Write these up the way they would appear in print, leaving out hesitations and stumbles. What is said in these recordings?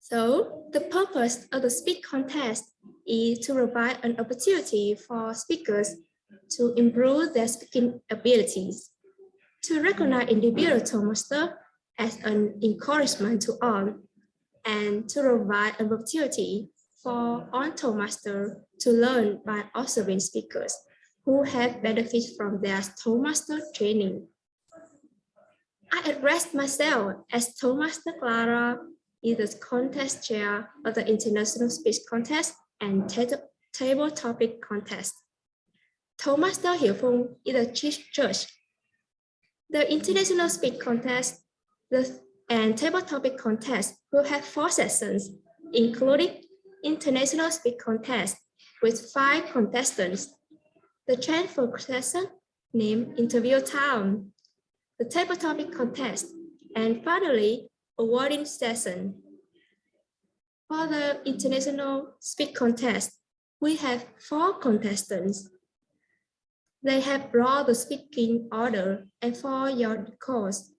So the purpose of the speech contest is to provide an opportunity for speakers to improve their speaking abilities, to recognize individual toastmasters as an encouragement to all, and to provide an opportunity for all toastmasters to learn by observing speakers who have benefited from their toastmaster training. I address myself as Toastmaster Clara, is the contest chair of the International Speech Contest and Table Topic Contest. Toastmaster Hiểu Phung is the chief judge. The International Speech Contest and Table Topic Contest will have 4 sessions, including International Speech Contest with 5 contestants. The transfer session named Interview Time, the Table Topic Contest, and finally, awarding session. For the International Speech Contest, we have 4 contestants. They have brought the speaking order and for your course.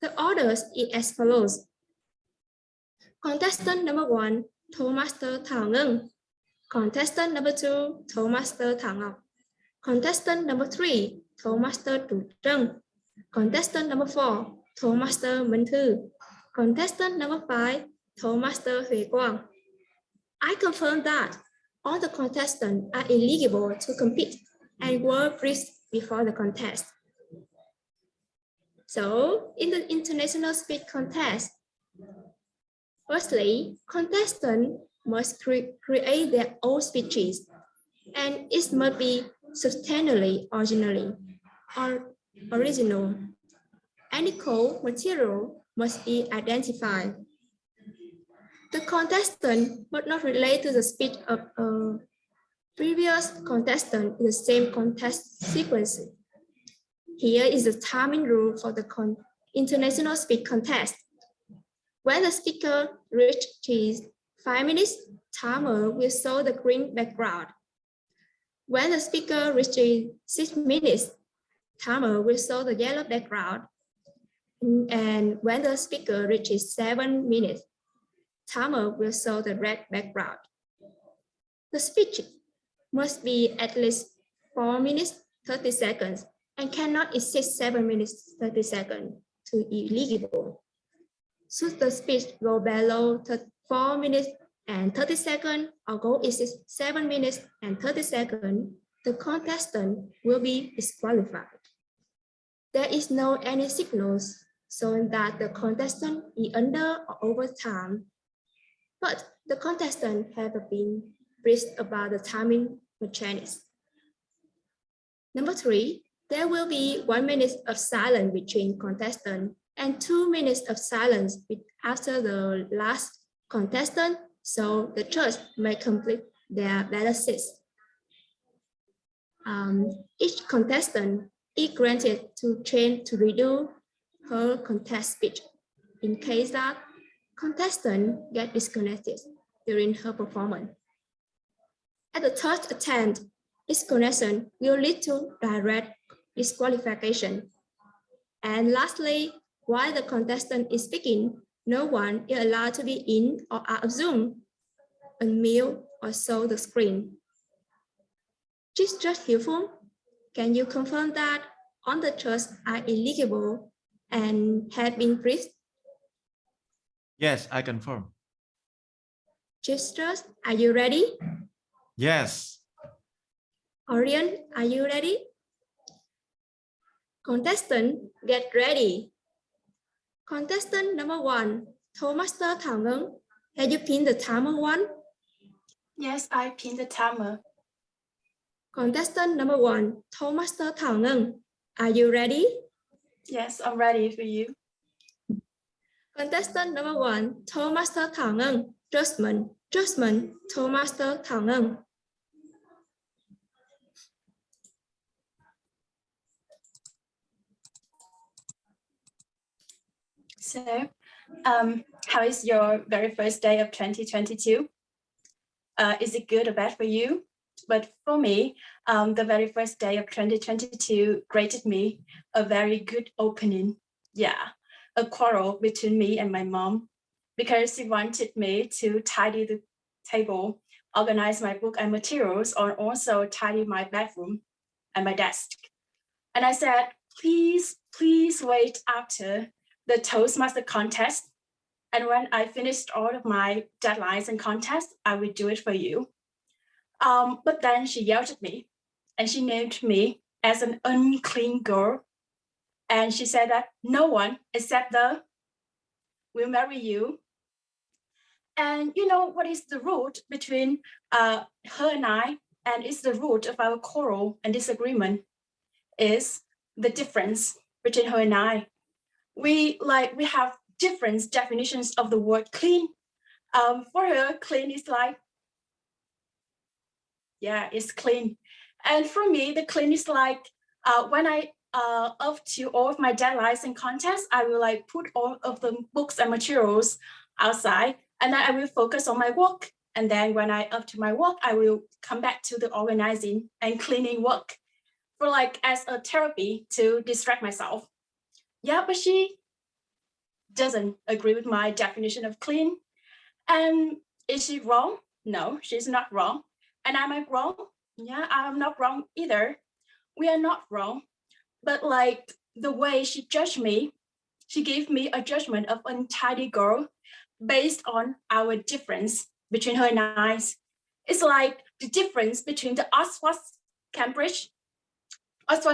The orders is as follows. Contestant number 1, Toastmaster Thảo Ngân. Contestant number 2, Toastmaster Thảo Ngọc. Contestant number 3, Toastmaster Trú Trân. Contestant number 4, Toastmaster Minh Thư. Contestant number 5, Toastmaster Huệ Quang. I confirm that all the contestants are eligible to compete and were briefed before the contest. So, in the International Speech Contest, firstly, contestants must create their own speeches, and it must be substantially original. Any core material must be identified. The contestant must not relate to the speech of a previous contestant in the same contest sequence. Here is the timing rule for the International Speech Contest. When the speaker reaches 5 minutes, timer will show the green background. When the speaker reaches 6 minutes, timer will show the yellow background. And when the speaker reaches 7 minutes, timer will show the red background. The speech must be at least 4 minutes 30 seconds and cannot exceed 7 minutes 30 seconds to be eligible. Should the speech go below 4 minutes and 30 seconds or go exceed 7 minutes and 30 seconds, the contestant will be disqualified. There is no any signals showing that the contestant is under or over time, but the contestant have been briefed about the timing mechanics. Number 3, there will be 1 minute of silence between contestants and 2 minutes of silence after the last contestant, so the judge may complete their balances. Each contestant is granted to train to redo her contest speech in case that contestant get disconnected during her performance. At the third attempt, disconnection will lead to direct disqualification. And lastly, while the contestant is speaking, no one is allowed to be in or out of Zoom, unmute or show the screen. Chief Judge Hiểu Phung, can you confirm that all the judges are eligible and have been briefed? Yes, I confirm. Chief Judge, are you ready? Yes. Orion, are you ready? Contestant, get ready. Contestant number 1, Toastmaster Thảo Ngân, have you pinned the timer 1? Yes, I pinned the timer. Contestant number 1, Toastmaster Thảo Ngân, are you ready? Yes, I'm ready for you. Contestant number 1, Toastmaster Thảo Ngân, judgment, Toastmaster Thảo Ngân. So, how is your very first day of 2022? Is it good or bad for you? But for me, the very first day of 2022 granted me a very good opening. Yeah, a quarrel between me and my mom. because she wanted me to tidy the table, organize my book and materials, or also tidy my bedroom and my desk. And I said, please wait after the Toastmaster contest. And when I finished all of my deadlines and contests, I will do it for you. But then she yelled at me and she named me as an unclean girl. And she said that no one except the will marry you. And you know what is the root between her and I, and it's the root of our quarrel and disagreement, is the difference between her and I. We have different definitions of the word clean. For her, clean is like, yeah, it's clean. And for me, the clean is like when I up to all of my deadlines and contests, I will like put all of the books and materials outside, and then I will focus on my work. And then when I up to my work, I will come back to the organizing and cleaning work for like as a therapy to distract myself. Yeah, but she doesn't agree with my definition of clean. And is she wrong? No, she's not wrong. And am I wrong? Yeah, I'm not wrong either. We are not wrong. But like the way she judged me, she gave me a judgment of untidy girl based on our difference between her and I. It's like the difference between the Oxford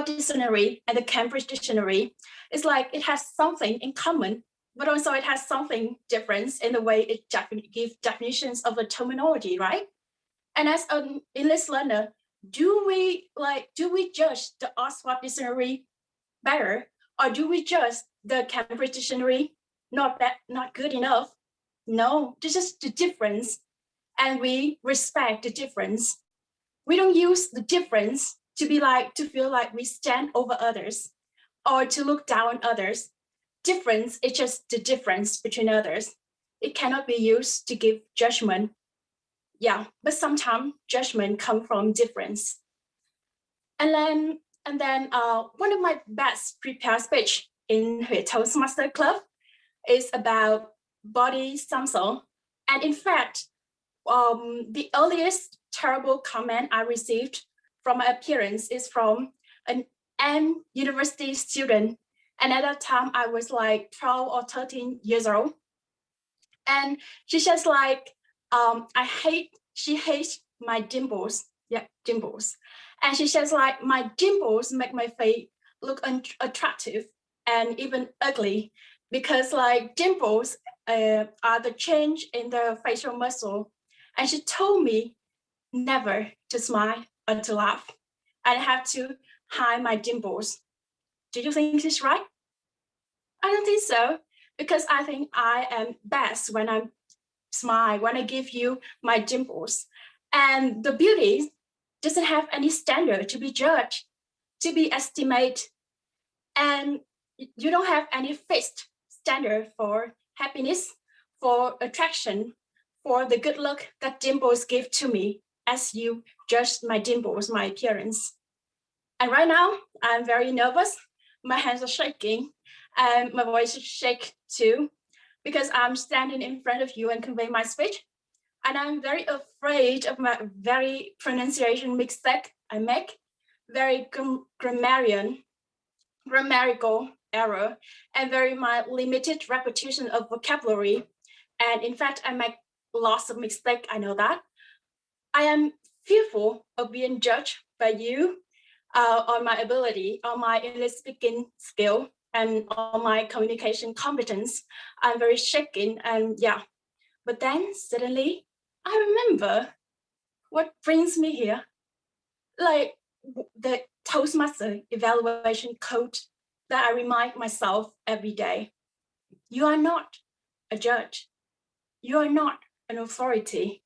Dictionary and the Cambridge Dictionary. It's like it has something in common, but also it has something different in the way it gives definitions of the terminology, right? And as an English learner, do we judge the Oxford Dictionary better, or do we judge the Cambridge Dictionary not good enough? No, this is the difference, and we respect the difference. We don't use the difference to feel like we stand over others or to look down on others. Difference is just the difference between others. It cannot be used to give judgment. Yeah, but sometimes judgment comes from difference. And then one of my best prepared speech in the Toastmaster Club is about body sample. And in fact, the earliest terrible comment I received from my appearance is from an M university student. And at that time, I was like 12 or 13 years old. And she's just like, she hates my dimples. Yeah, dimples. And she says like, my dimples make my face look unattractive and even ugly, because like dimples are the change in the facial muscle. And she told me never to smile or to laugh. I have to hide my dimples. Do you think she's right? I don't think so, because I think I am best when I smile, when I give you my dimples. And the beauty doesn't have any standard to be judged, to be estimated. And you don't have any fixed standard for happiness, for attraction, for the good look that dimples give to me as you judge my dimples, my appearance. And right now, I'm very nervous. My hands are shaking and my voice is shaking too, because I'm standing in front of you and convey my speech. And I'm very afraid of my very pronunciation mistake I make, very grammatical error, and very my limited repetition of vocabulary. And in fact, I make lots of mistakes, I know that. I am fearful of being judged by you on my ability, on my English speaking skill, and on my communication competence. I'm very shaken, and yeah. But then suddenly I remember what brings me here, like the Toastmaster evaluation code that I remind myself every day. You are not a judge. You are not an authority.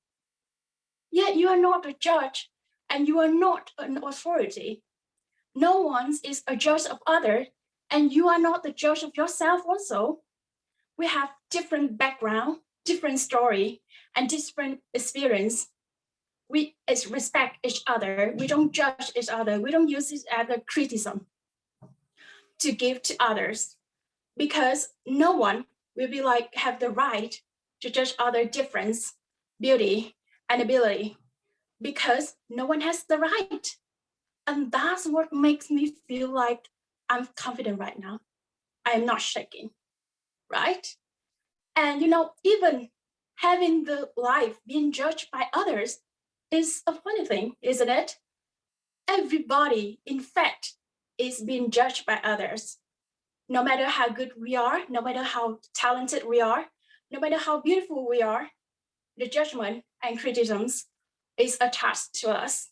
Yet you are not a judge and you are not an authority. No one is a judge of others, and you are not the judge of yourself also. We have different background, different story, and different experience. We respect each other. We don't judge each other. We don't use it as a criticism to give to others, because no one will be like have the right to judge other difference, beauty, and ability, because no one has the right. And that's what makes me feel like I'm confident right now. I am not shaking, right? And even having the life being judged by others is a funny thing, isn't it? Everybody, in fact, is being judged by others. No matter how good we are, no matter how talented we are, no matter how beautiful we are, the judgment and criticisms is attached to us.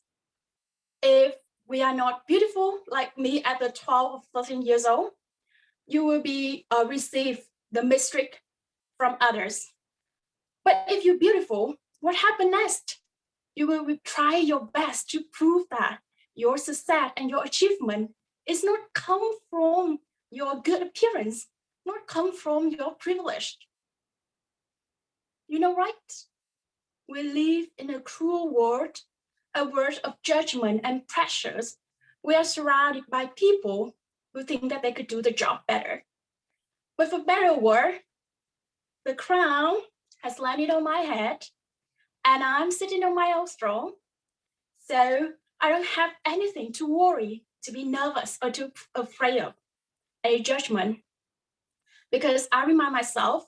If we are not beautiful, like me at the 12 or 13 years old, you will be receive the mistreat from others. But if you're beautiful, what happens next? You will try your best to prove that your success and your achievement is not come from your good appearance, not come from your privilege. You know, right? We live in a cruel world, a world of judgment and pressures. We are surrounded by people who think that they could do the job better. With a better word, the crown has landed on my head and I'm sitting on my own throne. So I don't have anything to worry, to be nervous or to afraid of a judgment. Because I remind myself,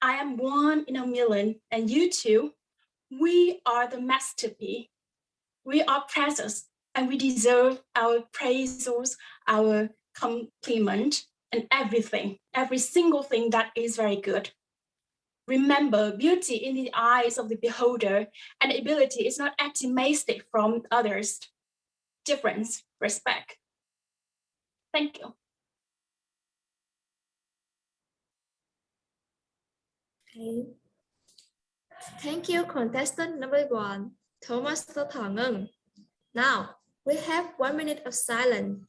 I am one in a million and you too, we are the masterpiece. We are precious and we deserve our praises, our compliment and everything, every single thing that is very good. Remember, beauty in the eyes of the beholder and ability is not optimistic from others. Difference, respect. Thank you. Okay. Thank you, contestant number 1, Thomas Thảo Ngân. Now, we have 1 minute of silence.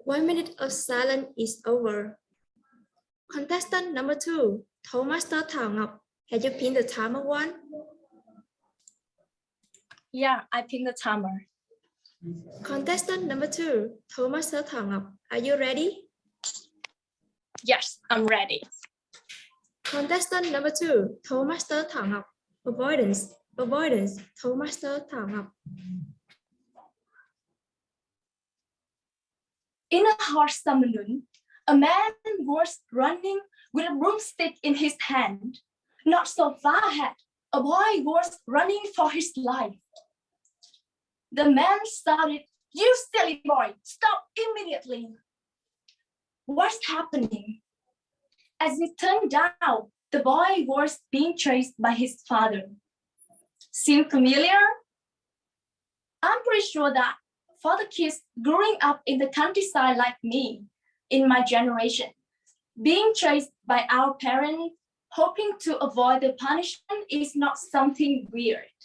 One minute of silence is over. Contestant number 2, Tomaster Thảo Ngọc. Have you pinned the timer 1? Yeah, I pinned the timer. Contestant number 2, Tomaster Thảo Ngọc. Are you ready? Yes, I'm ready. Contestant number 2, Tomaster Thảo Ngọc. Avoidance, avoidance, Tomaster Thảo Ngọc. In a harsh summer noon, a man was running with a broomstick in his hand. Not so far ahead, a boy was running for his life. The man shouted, "You silly boy, stop immediately!" What's happening? As it turned out, the boy was being chased by his father. Seem familiar? I'm pretty sure that for the kids growing up in the countryside like me, in my generation, being chased by our parents, hoping to avoid the punishment is not something weird.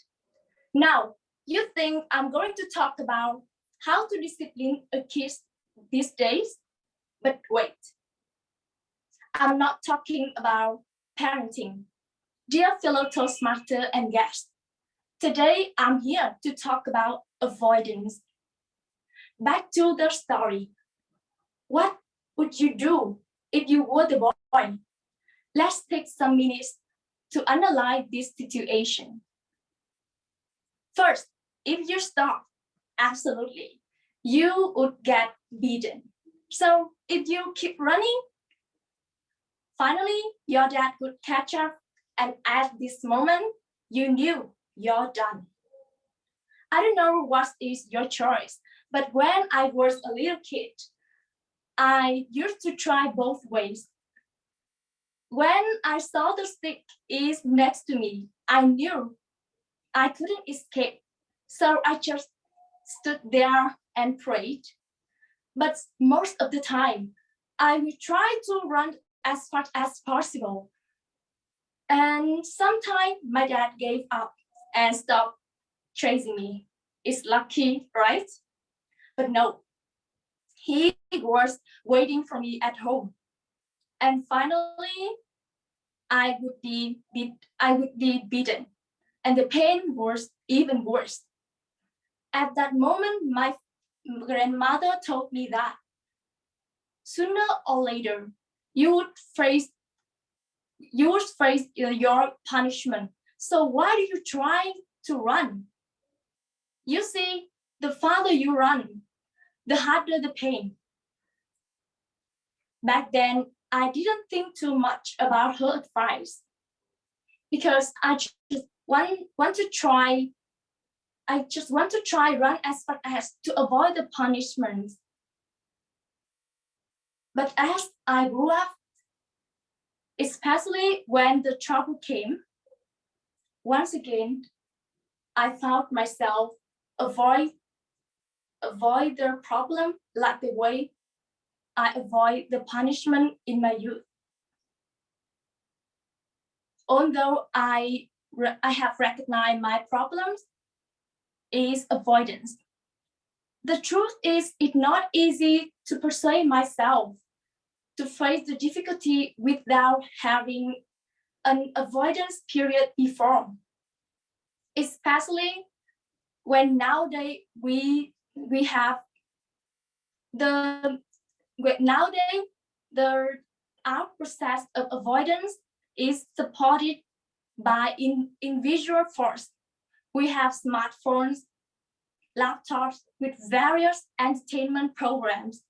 Now, you think I'm going to talk about how to discipline a kid these days? But wait, I'm not talking about parenting. Dear fellow Toastmaster and guests, today I'm here to talk about avoidance. Back to the story. What would you do if you were the boy? Let's take some minutes to analyze this situation. First, if you stop, absolutely, you would get beaten. So if you keep running, finally, your dad would catch up, and at this moment, you knew you're done. I don't know what is your choice, but when I was a little kid, I used to try both ways. When I saw the stick is next to me, I knew I couldn't escape. So I just stood there and prayed. But most of the time, I would try to run as fast as possible. And sometimes my dad gave up and stopped chasing me. It's lucky, right? But no, he was waiting for me at home. And finally, I would be beaten, and the pain was even worse. At that moment, my grandmother told me that sooner or later you would face your punishment. So why do you try to run? You see, the farther you run, the harder the pain. Back then, I didn't think too much about her advice because I just want to try run as fast as to avoid the punishment. But as I grew up, especially when the trouble came, once again, I found myself avoid the problem like the way I avoid the punishment in my youth. Although I have recognized my problems is avoidance. The truth is, it's not easy to persuade myself to face the difficulty without having an avoidance period before. Especially when nowadays we have our process of avoidance is supported by individual force. We have smartphones, laptops with various entertainment programs.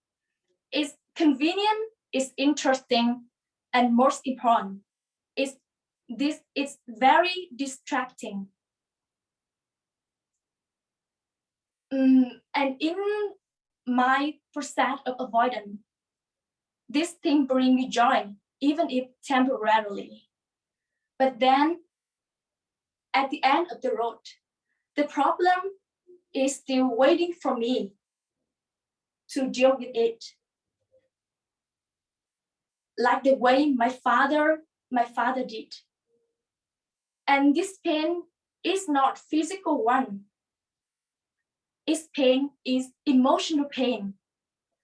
It's convenient, it's interesting, and most important, it's very distracting. And in my process of avoidance, this thing brings me joy, even if temporarily. But then, at the end of the road, the problem is still waiting for me to deal with it. Like the way my father did. And this pain is not physical one. Its pain is emotional pain.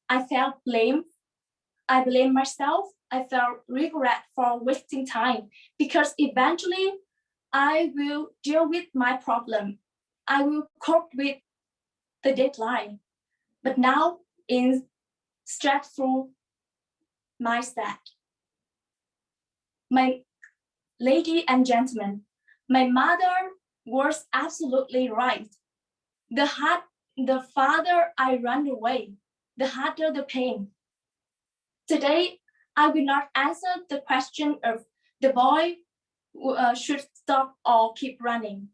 I felt blame. I blame myself. I felt regret for wasting time because eventually I will deal with my problem. I will cope with the deadline. But now in stressful mindset. My lady and gentlemen, my mother was absolutely right. The farther I run away, the harder the pain. Today, I will not answer the question of the boy should stop or keep running,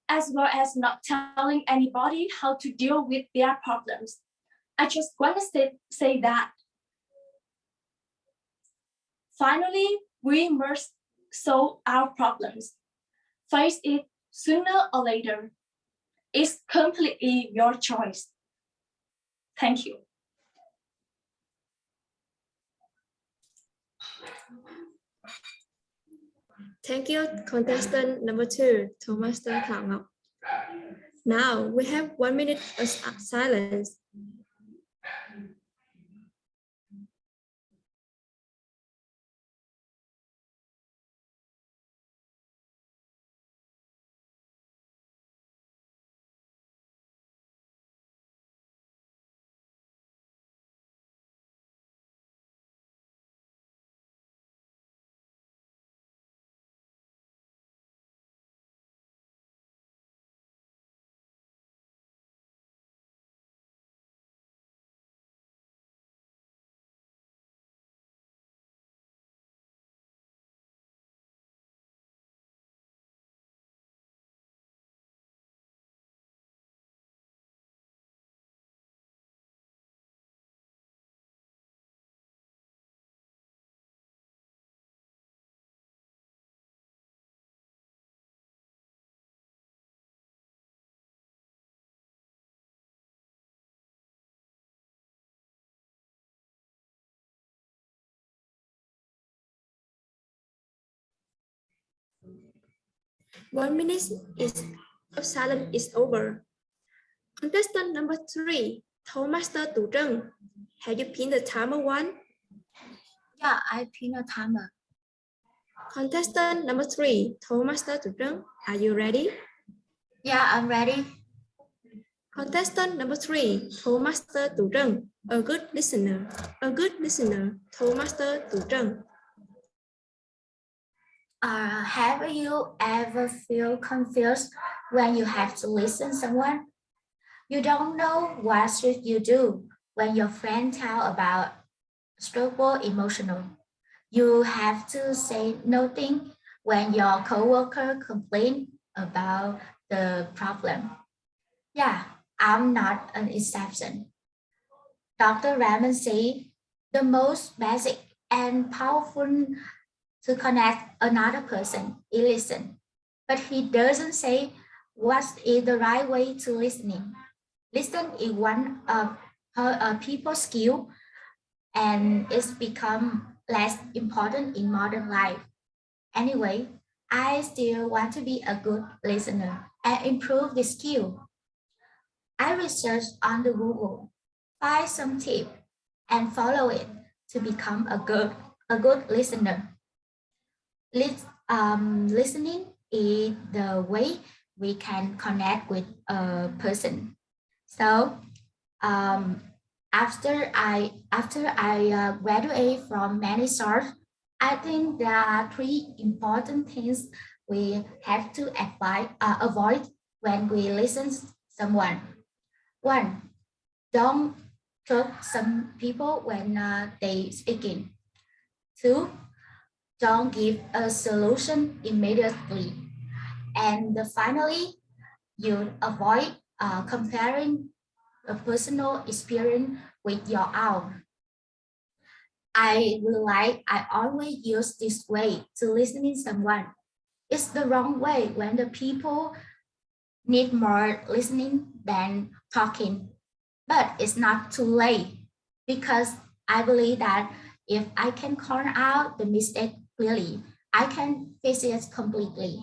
as well as not telling anybody how to deal with their problems. I just want to say that finally, we must solve our problems. Face it sooner or later. It's completely your choice. Thank you. Thank you, contestant number 2, Tomaster Thảo Ngọc. Now we have 1 minute of silence. 1 minute is of silence is over. Contestant number 3, Toastmaster Tu Zheng. Have you pinned the timer 1? Yeah, I pin a timer. Contestant number 3, Toastmaster Tu Zheng. Are you ready? Yeah, I'm ready. Contestant number 3, Toastmaster Tu Zheng. A good listener. A good listener. Toastmaster Tu Zheng. Have you ever feel confused when you have to listen someone? You don't know what should you do when your friend tell about struggle emotional. You have to say nothing when your coworker complain about the problem. Yeah, I'm not an exception. Dr. Raman said the most basic and powerful to connect another person is listen. But he doesn't say what is the right way to listening. Listen is one of people's skill and it's become less important in modern life. Anyway, I still want to be a good listener and improve the skill. I research on the Google, find some tip and follow it to become a good listener. Listening is the way we can connect with a person. So um, after I graduate from many sources, I think there are three important things we have to avoid when we listen someone. One, don't talk some people when they speaking. Two, don't give a solution immediately. And finally, you avoid comparing a personal experience with your own. I always use this way to listening someone. It's the wrong way when the people need more listening than talking. But it's not too late because I believe that if I can call out the mistake clearly, I can fix it completely.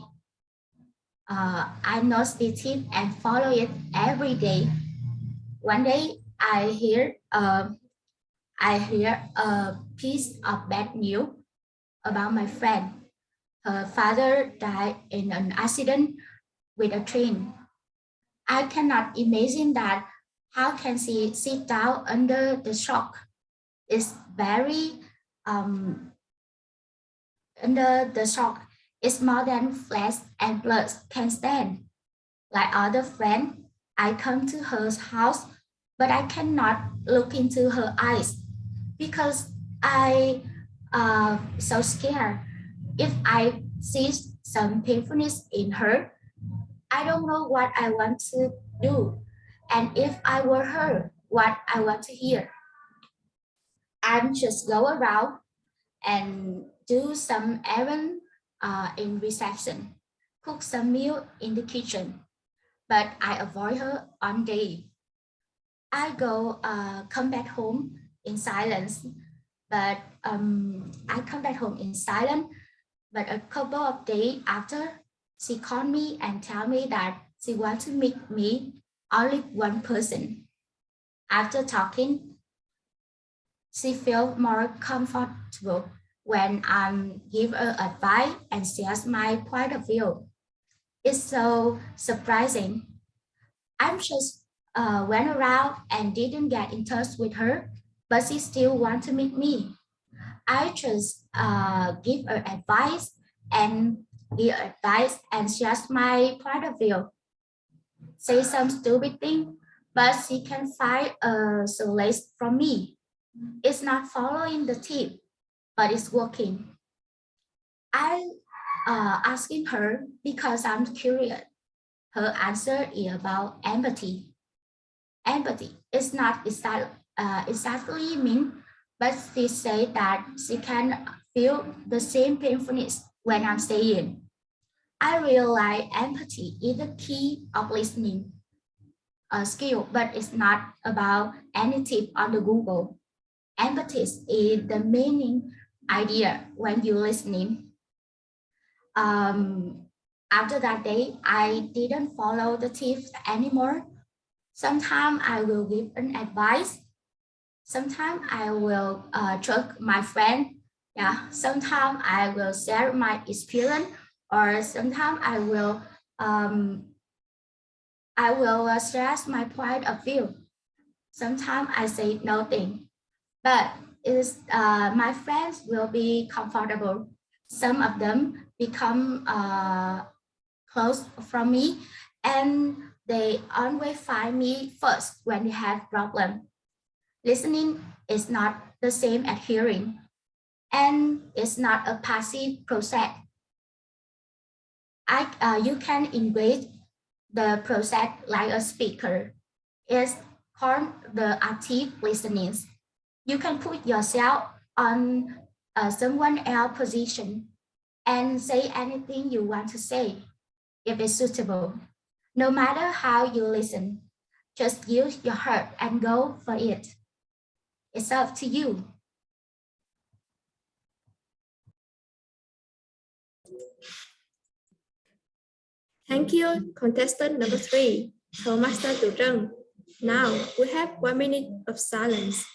I know the tip and follow it every day. One day I hear a piece of bad news about my friend. Her father died in an accident with a train. I cannot imagine that. How can she sit down under the shock? It's very um, under the shock. It's more than flesh and blood can stand. Like other friend, I come to her house, but I cannot look into her eyes because I so scared. If I see some painfulness in her, I don't know what I want to do. And if I were her, what I want to hear. I'm just go around and do some errand in reception, cook some meal in the kitchen, but I avoid her on day. I go come back home in silence, but I come back home in silence. But a couple of days after, she called me and tell me that she want to meet me only one person. After talking, she felt more comfortable when I give her advice and shares my point of view. It's so surprising. I'm just went around and didn't get in touch with her, but she still want to meet me. I just give her advice and shares my point of view. Say some stupid thing, but she can find a solace from me. It's not following the tip, but it's working. I asking her because I'm curious. Her answer is about empathy. Empathy is not exactly mean, but she said that she can feel the same painfulness when I'm saying. I realize empathy is the key of listening skill, but it's not about any tip on the Google. Empathy is the main idea when you're listening. Um, After that day, I didn't follow the tips anymore. Sometimes I will give an advice. Sometimes I will joke my friend. Yeah. Sometimes I will share my experience, or sometimes I will stress my point of view. Sometimes I say nothing, but my friends will be comfortable. Some of them become close from me, and they always find me first when they have problem. Listening is not the same as hearing, and it's not a passive process. You can engage the process like a speaker. It's called the active listening. You can put yourself on someone else's position and say anything you want to say if it's suitable. No matter how you listen, just use your heart and go for it. It's up to you. Thank you, contestant number 3, Toastmaster Tu Trân. Now we have 1 minute of silence.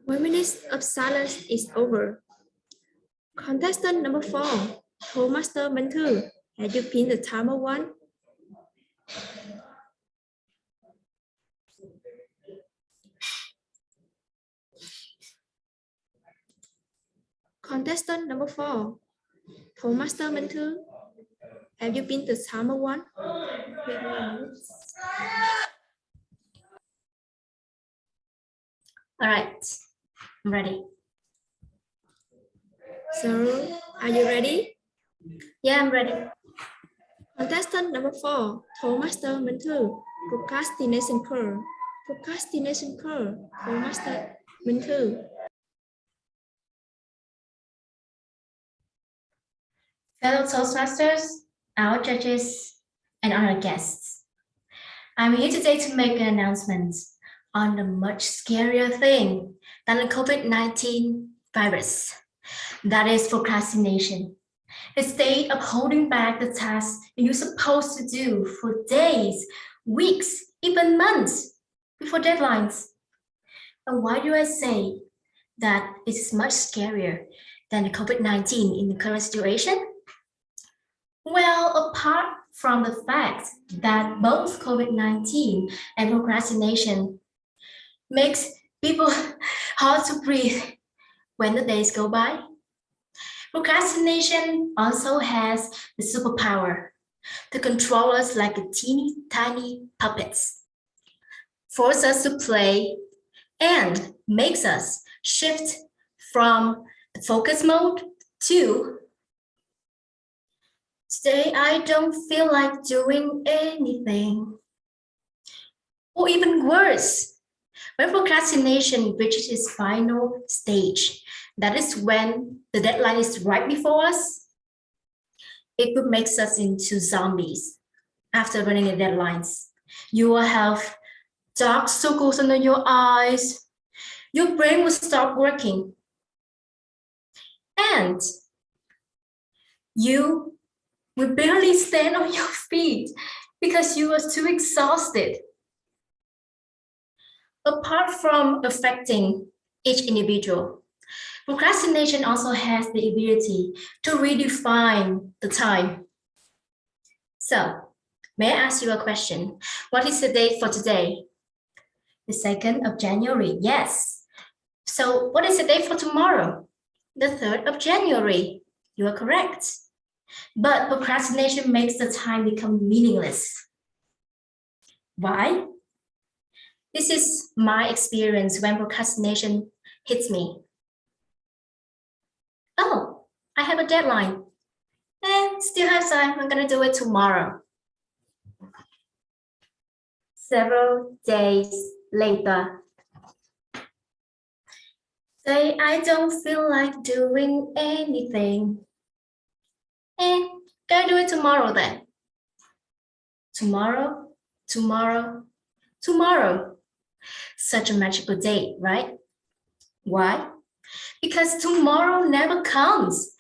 One minute of silence is over. Contestant number 4, Toastmaster Minh Thư. Have you pinned the timer 1? Contestant number 4, Toastmaster Minh Thư. Have you pinned the timer 1? All right, I'm ready. So, are you ready? Yeah, I'm ready. Contestant number 4, Toastmaster Minh Thư. Procrastination curve. Procrastination curve. Toastmaster Minh Thư. Fellow Toastmasters, our judges, and our guests. I'm here today to make an announcement on a much scarier thing than the COVID-19 virus. That is procrastination. The state of holding back the tasks you're supposed to do for days, weeks, even months before deadlines. And why do I say that it is much scarier than the COVID-19 in the current situation? Well, apart from the fact that both COVID-19 and procrastination makes people hard to breathe when the days go by, procrastination also has the superpower to control us like a teeny tiny puppets, force us to play, and makes us shift from the focus mode to today I don't feel like doing anything. Or even worse, when procrastination reaches its final stage, that is when the deadline is right before us, it could make us into zombies after running the deadlines. You will have dark circles under your eyes. Your brain will stop working. And you will barely stand on your feet because you are too exhausted. Apart from affecting each individual, Procrastination also has the ability to redefine the time. So, may I ask you a question? What is the date for today? The 2nd of January, yes. So what is the date for tomorrow? The 3rd of January, you are correct. But procrastination makes the time become meaningless. Why? This is my experience when procrastination hits me. Oh, I have a deadline. And still have time, I'm gonna do it tomorrow. Several days later, say I don't feel like doing anything. And gonna do it tomorrow then. Tomorrow, tomorrow, tomorrow. Such a magical date, right? Why? Because tomorrow never comes.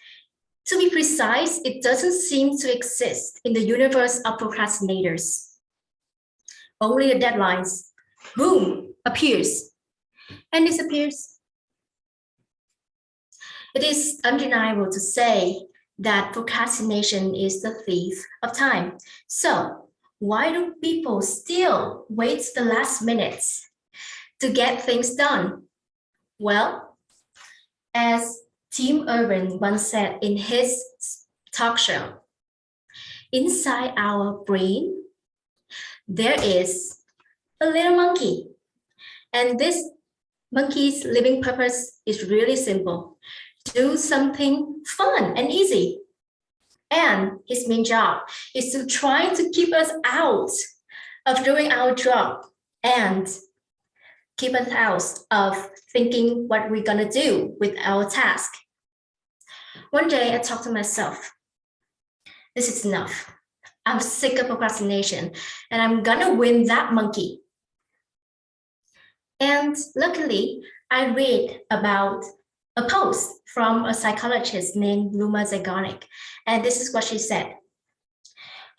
To be precise, it doesn't seem to exist in the universe of procrastinators. Only the deadlines, boom, appears and disappears. It is undeniable to say that procrastination is the thief of time. So why do people still wait the last minutes to get things done? Well, as Tim Urban once said in his talk show, inside our brain, there is a little monkey. And this monkey's living purpose is really simple. Do something fun and easy. And his main job is to try to keep us out of doing our job and keep us out of thinking what we're gonna do with our task. One day I talked to myself, this is enough. I'm sick of procrastination and I'm gonna win that monkey. And luckily, I read about a post from a psychologist named Bluma Zagonic, and this is what she said.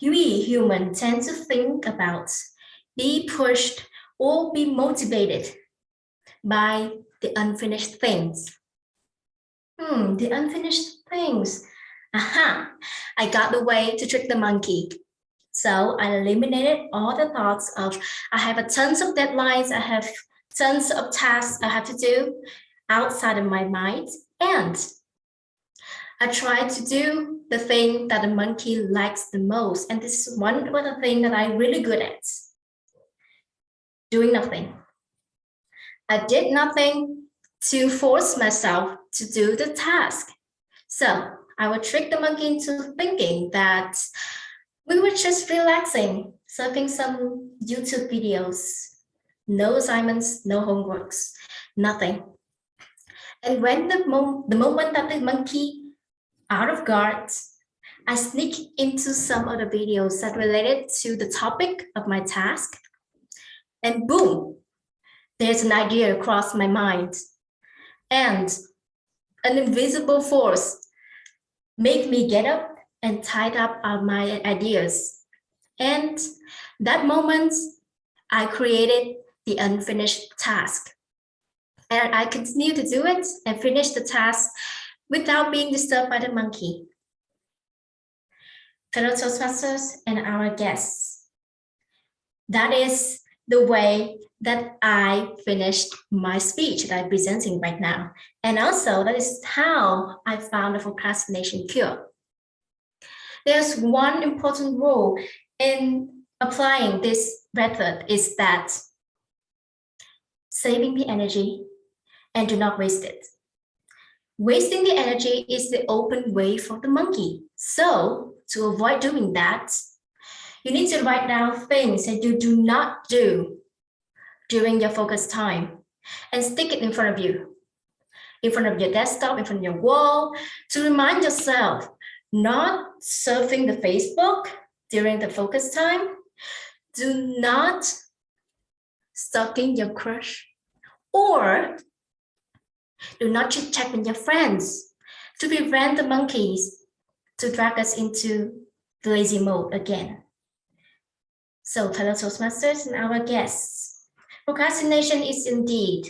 We humans tend to think about, be pushed, or be motivated by the unfinished things. The unfinished things. Aha, I got the way to trick the monkey. So I eliminated all the thoughts of, I have a tons of deadlines, I have tons of tasks I have to do outside of my mind. And I try to do the thing that the monkey likes the most. And this is one of the things that I'm really good at. Doing nothing. I did nothing to force myself to do the task. So I would trick the monkey into thinking that we were just relaxing, surfing some YouTube videos, no assignments, no homeworks, nothing. And when the moment that the monkey out of guard, I sneak into some of the videos that related to the topic of my task, and boom, there's an idea across my mind, and an invisible force make me get up and tied up my ideas. And that moment, I created the unfinished task. And I continue to do it and finish the task without being disturbed by the monkey. Fellow Toastmasters and our guests, that is the way that I finished my speech that I'm presenting right now. And also that is how I found a procrastination cure. There's one important rule in applying this method is that saving the energy and do not waste it. Wasting the energy is the open way for the monkey. So to avoid doing that, you need to write down things that you do not do during your focus time and stick it in front of you, in front of your desktop, in front of your wall, to remind yourself, not surfing the Facebook during the focus time. Do not stalking your crush, or do not chit chat with your friends to prevent the monkeys to drag us into the lazy mode again. So fellow Toastmasters and our guests, procrastination is indeed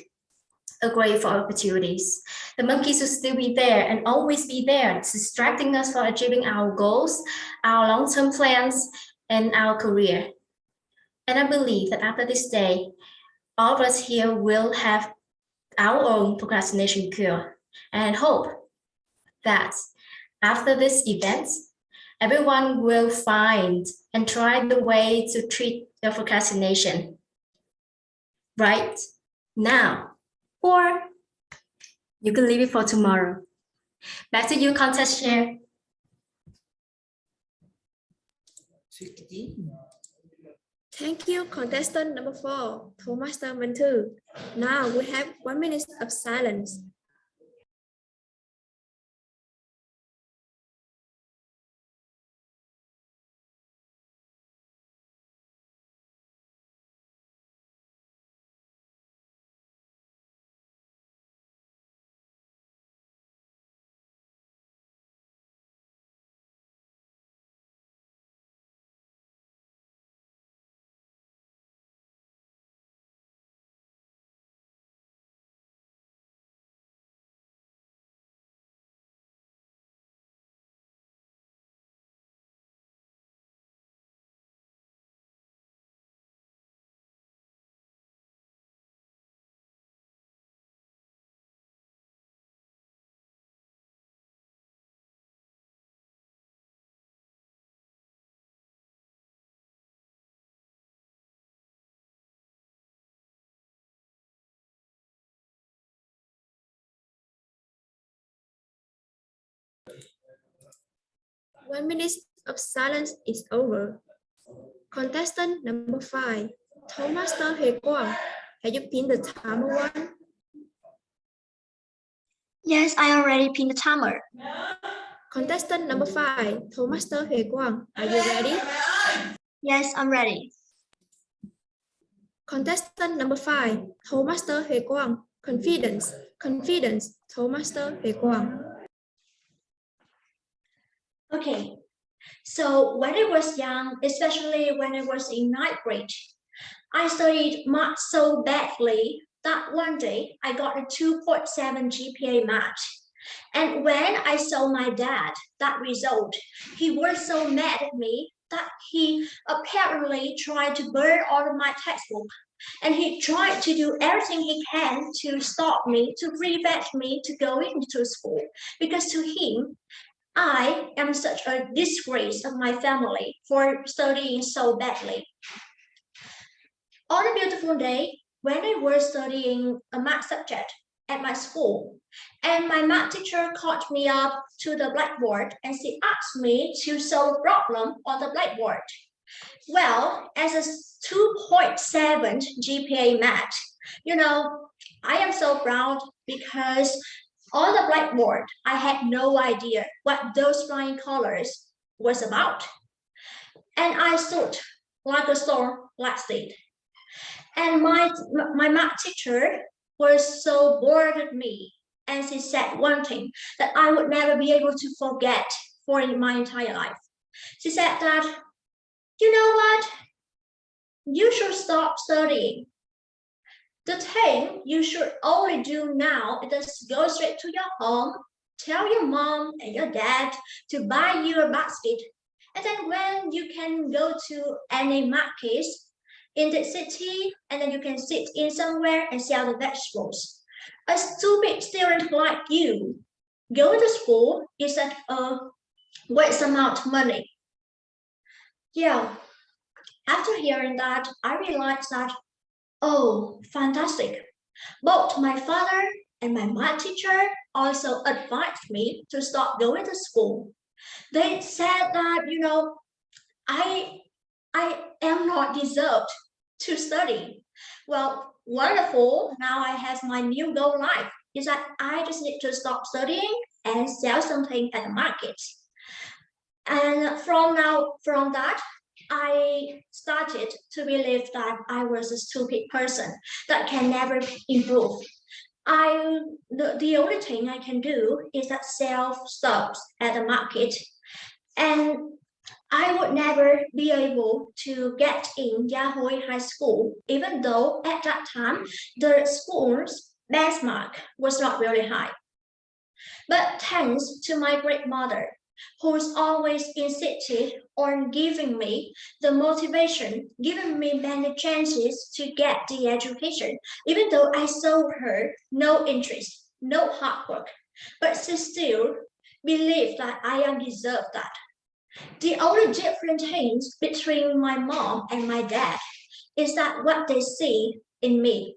a grave for opportunities. The monkeys will still be there and always be there, distracting us from achieving our goals, our long-term plans, and our career. And I believe that after this day, all of us here will have our own procrastination cure. And hope that after this event, everyone will find and try the way to treat their procrastination right now, or you can leave it for tomorrow. Back to you, contest chair. Thank you, contestant number 4, Toastmaster Mantu. Now we have 1 minute of silence. One minute of silence is over. Contestant number 5, Toastmaster Hye Quang. Have you pinned the timer one? Yes, I already pinned the timer. Contestant number 5, Toastmaster Hye Quang. Are you ready? Yes, I'm ready. Contestant number 5, Toastmaster Hye Quang. Confidence, confidence, Toastmaster Hye Quang. Okay, so when I was young, especially when I was in 9th grade, I studied math so badly that one day I got a 2.7 GPA math. And when I saw my dad that result, he was so mad at me that he apparently tried to burn all of my textbook. And he tried to do everything he can to stop me, to prevent me to go into school. Because to him, I am such a disgrace of my family for studying so badly. On a beautiful day, when I was studying a math subject at my school, and my math teacher called me up to the blackboard and she asked me to solve a problem on the blackboard. Well, as a 2.7 GPA math, I am so proud because on the blackboard, I had no idea what those flying colors was about. And I stood like a storm last night. And my math teacher was so bored of me. And she said one thing that I would never be able to forget for my entire life. She said that, you know what? You should stop studying. The thing you should only do now is just go straight to your home, tell your mom and your dad to buy you a basket. And then when you can go to any market in the city, and then you can sit in somewhere and sell the vegetables. A stupid student like you going to school is a waste amount of money. Yeah, after hearing that, I realized that, oh, fantastic. Both my father and my math teacher also advised me to stop going to school. They said that, I am not deserved to study. Well, wonderful. Now I have my new goal in life. Is that I just need to stop studying and sell something at the market. And from that, I started to believe that I was a stupid person that can never improve. The only thing I can do is that sell stuff at the market. And I would never be able to get in Yahui High School, even though at that time the schools benchmark was not really high. But thanks to my great mother, who's always insisted on giving me the motivation, giving me many chances to get the education, even though I showed her no interest, no hard work, but she still believed that I am deserved that. The only different things between my mom and my dad is that what they see in me.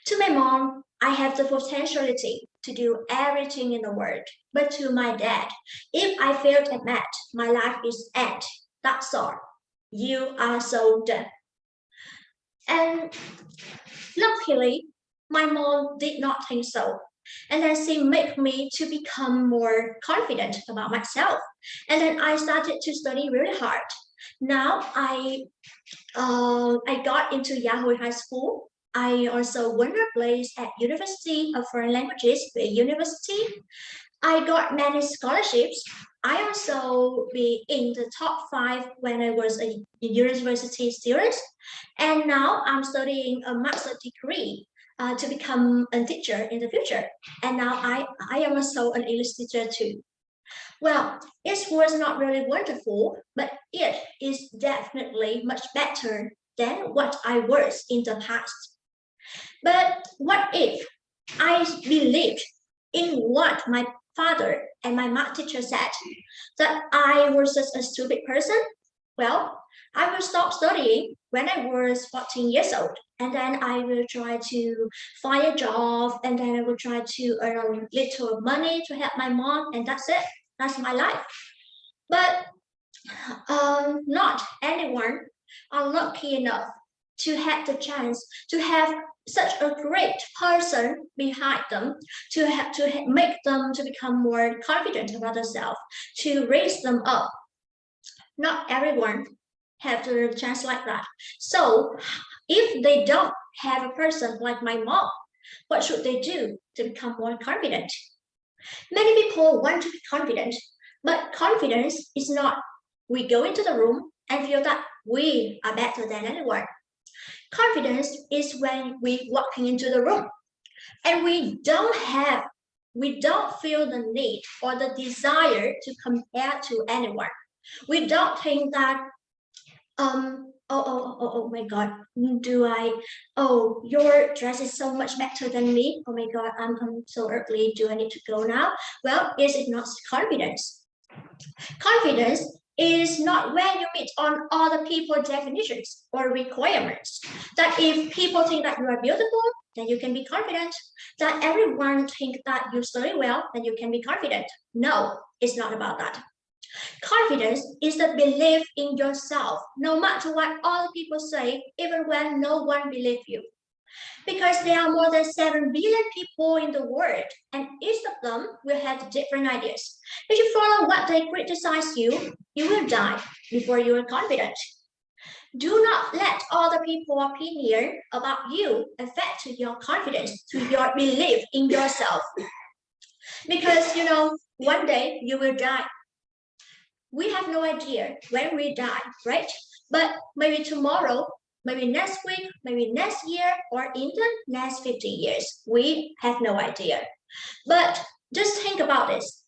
To my mom, I have the potentiality to do everything in the world. But to my dad, if I failed at math, my life is end. That's all. You are so done. And luckily, my mom did not think so. And then she made me to become more confident about myself. And then I started to study really hard. Now I got into Yahoo High School. I also won a place at University of Foreign Languages, the university. I got many scholarships. I also be in the top 5 when I was a university student. And now I'm studying a master's degree to become a teacher in the future. And now I am also an English teacher too. Well, it was not really wonderful, but it is definitely much better than what I was in the past. But what if I believed in what my father and my math teacher said, that I was just a stupid person? Well, I will stop studying when I was 14 years old, and then I will try to find a job, and then I will try to earn a little money to help my mom, and that's it. That's my life. But not anyone are lucky enough to have the chance to have such a great person behind them, to make them to become more confident about themselves, to raise them up. Not everyone have the chance like that. So if they don't have a person like my mom, what should they do to become more confident? Many people want to be confident, but confidence is not we go into the room and feel that we are better than anyone. Confidence is when we walking into the room and we don't feel the need or the desire to compare to anyone. We don't think that oh my god, your dress is so much better than me. Oh my god, I'm so ugly. Do I need to go now? Well, is it not confidence? Confidence is not when you meet on other people's definitions or requirements. That if people think that you are beautiful, then you can be confident. That everyone think that you study well, then you can be confident. No, it's not about that. Confidence is the belief in yourself, no matter what other people say, even when no one believes you. Because there are more than 7 billion people in the world, and each of them will have different ideas. If you follow what they criticize you, you will die before you are confident. Do not let other people's opinion about you affect your confidence, to your belief in yourself. Because, one day you will die. We have no idea when we die, right? But maybe tomorrow, maybe next week, maybe next year, or in the next 50 years. We have no idea. But just think about this.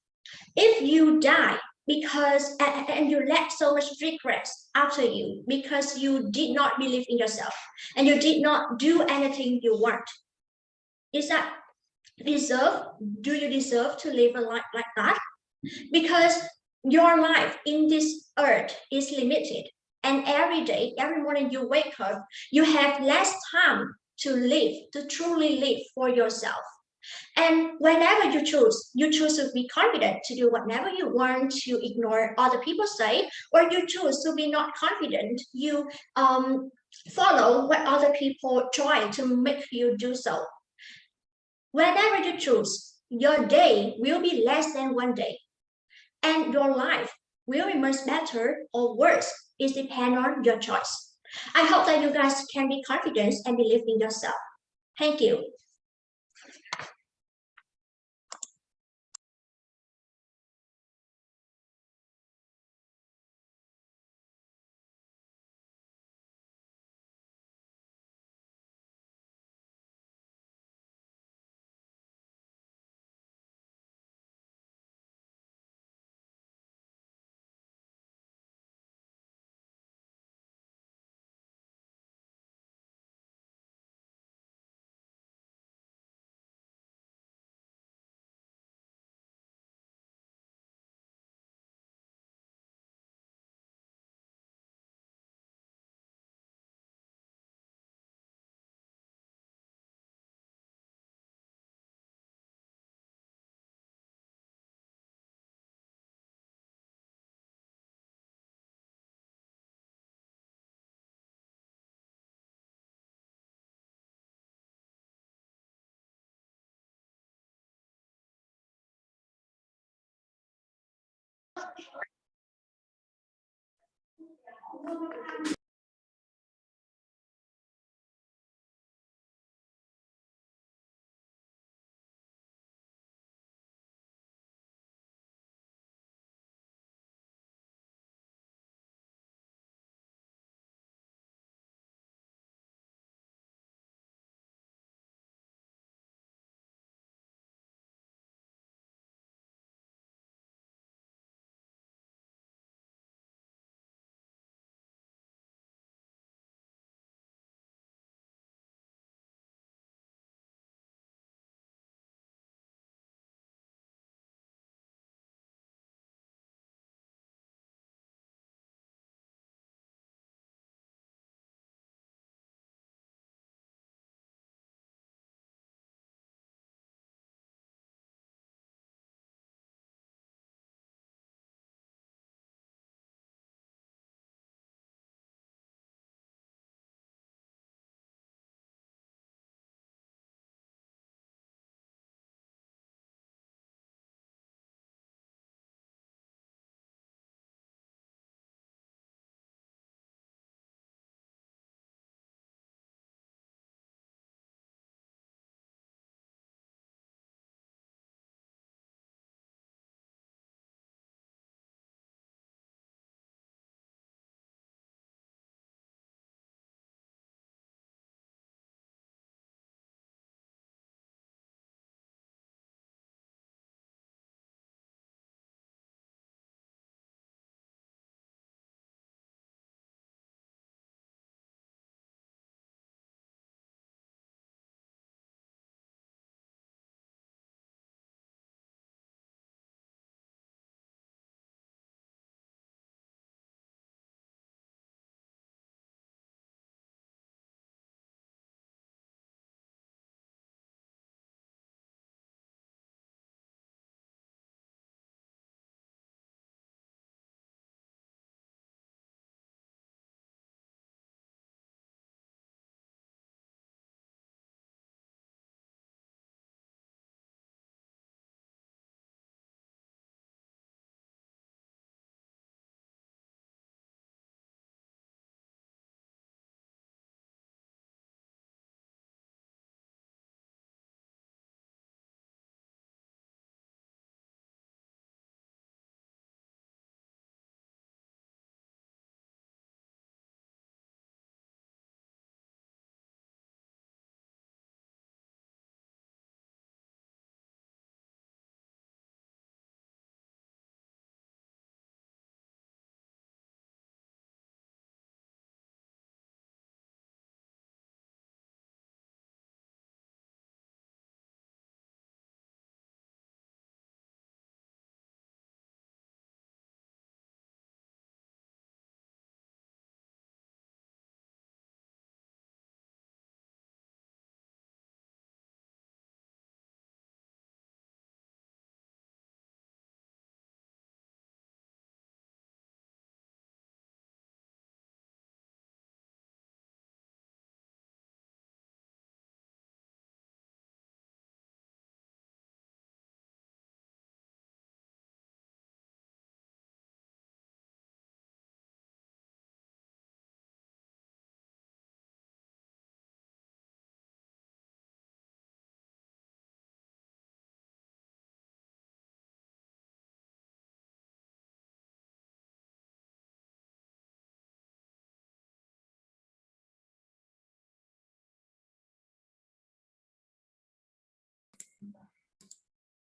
If you die because, and you left so much regrets after you because you did not believe in yourself and you did not do anything you want, is that deserve? Do you deserve to live a life like that? Because your life in this earth is limited. And every day, every morning you wake up, you have less time to live, to truly live for yourself. And whenever you choose to be confident to do whatever you want, to ignore other people say, or you choose to be not confident, you follow what other people try to make you do so. Whenever you choose, your day will be less than one day. And your life will be much better or worse. It depends on your choice. I hope that you guys can be confident and believe in yourself. Thank you.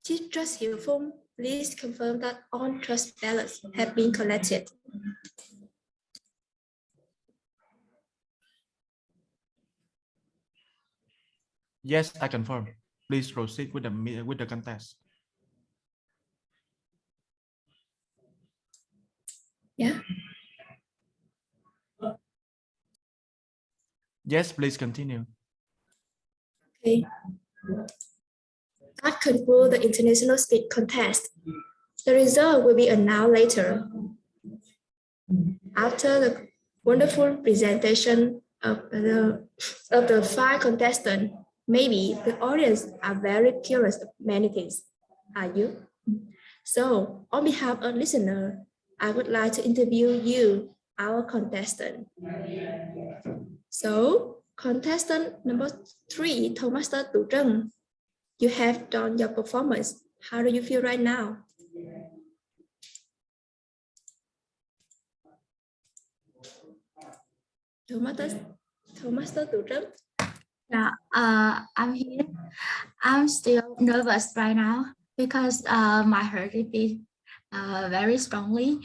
Chief Judge Hieu Phong, please confirm that all trust ballots have been collected. Yes, I confirm. Please proceed with the contest. Yeah. Yes, please continue. Okay. That concludes the international speed contest. The result will be announced later. After the wonderful presentation of the 5 contestants, maybe the audience are very curious of many things. Are you? So, on behalf of listener, I would like to interview you, our contestant. So, contestant number 3, Toastmaster Tu Trân, you have done your performance. How do you feel right now? Toastmaster Tu Trân. Yeah, I'm here. I'm still nervous right now because my heart is beat very strongly.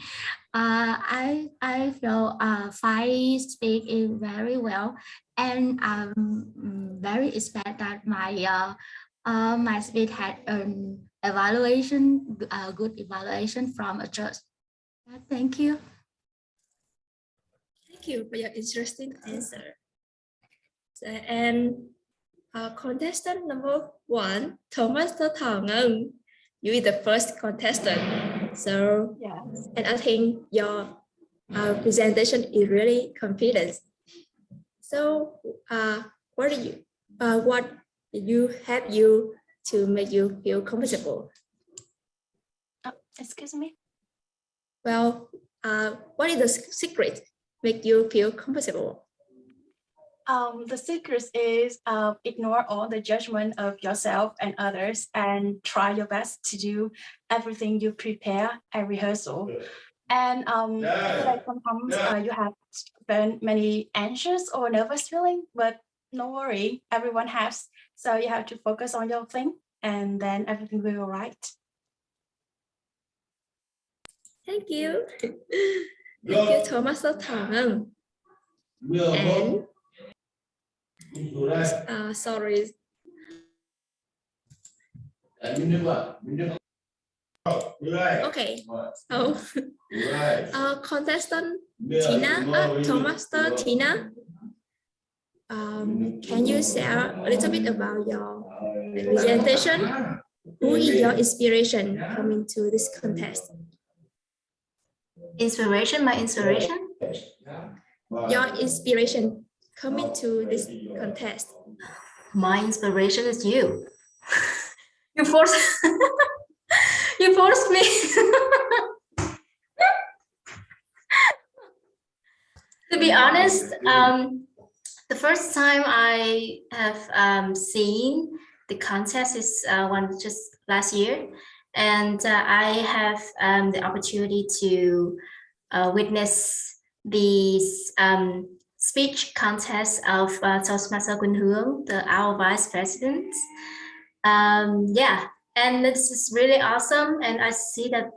I feel Fai speak it very well, and I'm very expect that my speech had an evaluation, a good evaluation from a judge. Thank you. Thank you for your interesting answer. And contestant number 1, Toastmaster Thảo Ngân, you are the first contestant. So, Yes. and I think your presentation is really confident. So, what did you have you to make you feel comfortable? Excuse me. Well, what is the secret make you feel comfortable? The secret is ignore all the judgment of yourself and others and try your best to do everything you prepare at rehearsal. And I feel like sometimes you have been many anxious or nervous feeling, but no worry, everyone has. So you have to focus on your thing and then everything will be all right. Thank you. Thank you, Toastmaster Thảo Ngân. And sorry. Okay. So, contestant Tina, Toastmaster Tina, can you share a little bit about your presentation? Who is your inspiration coming to this contest? Inspiration, my inspiration. Your inspiration coming to this contest. My inspiration is you. You forced you forced me. To be honest, the first time I have seen the contest is just last year, and I have the opportunity to witness the speech contest of Toastmaster Quỳnh Hương, our vice president. Yeah, and this is really awesome, and I see that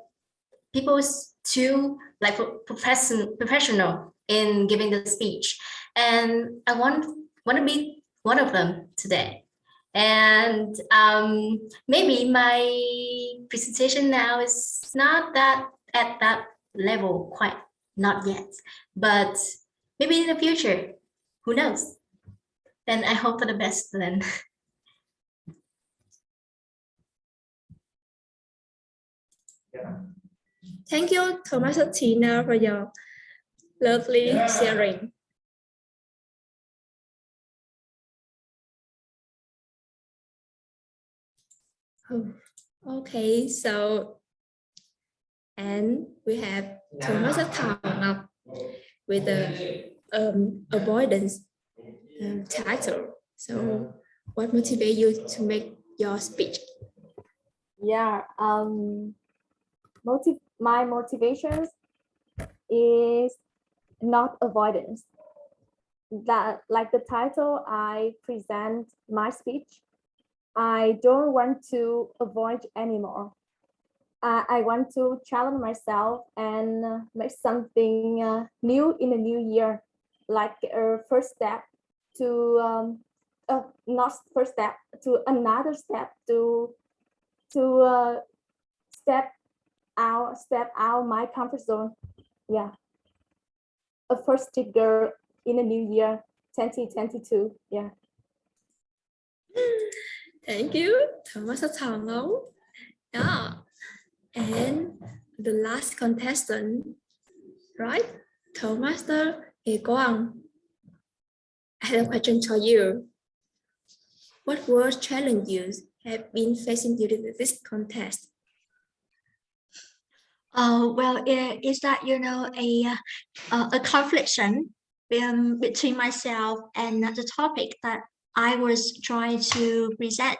people is too like professional in giving the speech, and I want to be one of them today. And maybe my presentation now is not that at that level, quite not yet, but maybe in the future, who knows? Then I hope for the best then. Thank you, Toastmaster Tina, for your lovely sharing. Okay, so and we have Toastmaster Thảo Ngọc with the avoidance title. So, what motivates you to make your speech? Yeah, my motivation is not avoidance. That, like the title, I present my speech. I don't want to avoid anymore. I want to challenge myself and make something new in the new year, like a first step to not first step to another step to step out my comfort zone. Yeah, a first trigger in the new year 2022. Yeah. Thank you, Toastmaster Thảo Ngọc. Yeah, and the last contestant, right? Toastmaster Hề Quang. I have a question for you. What worst challenges have been facing during this contest? Well, is that a confliction between myself and the topic that I was trying to present,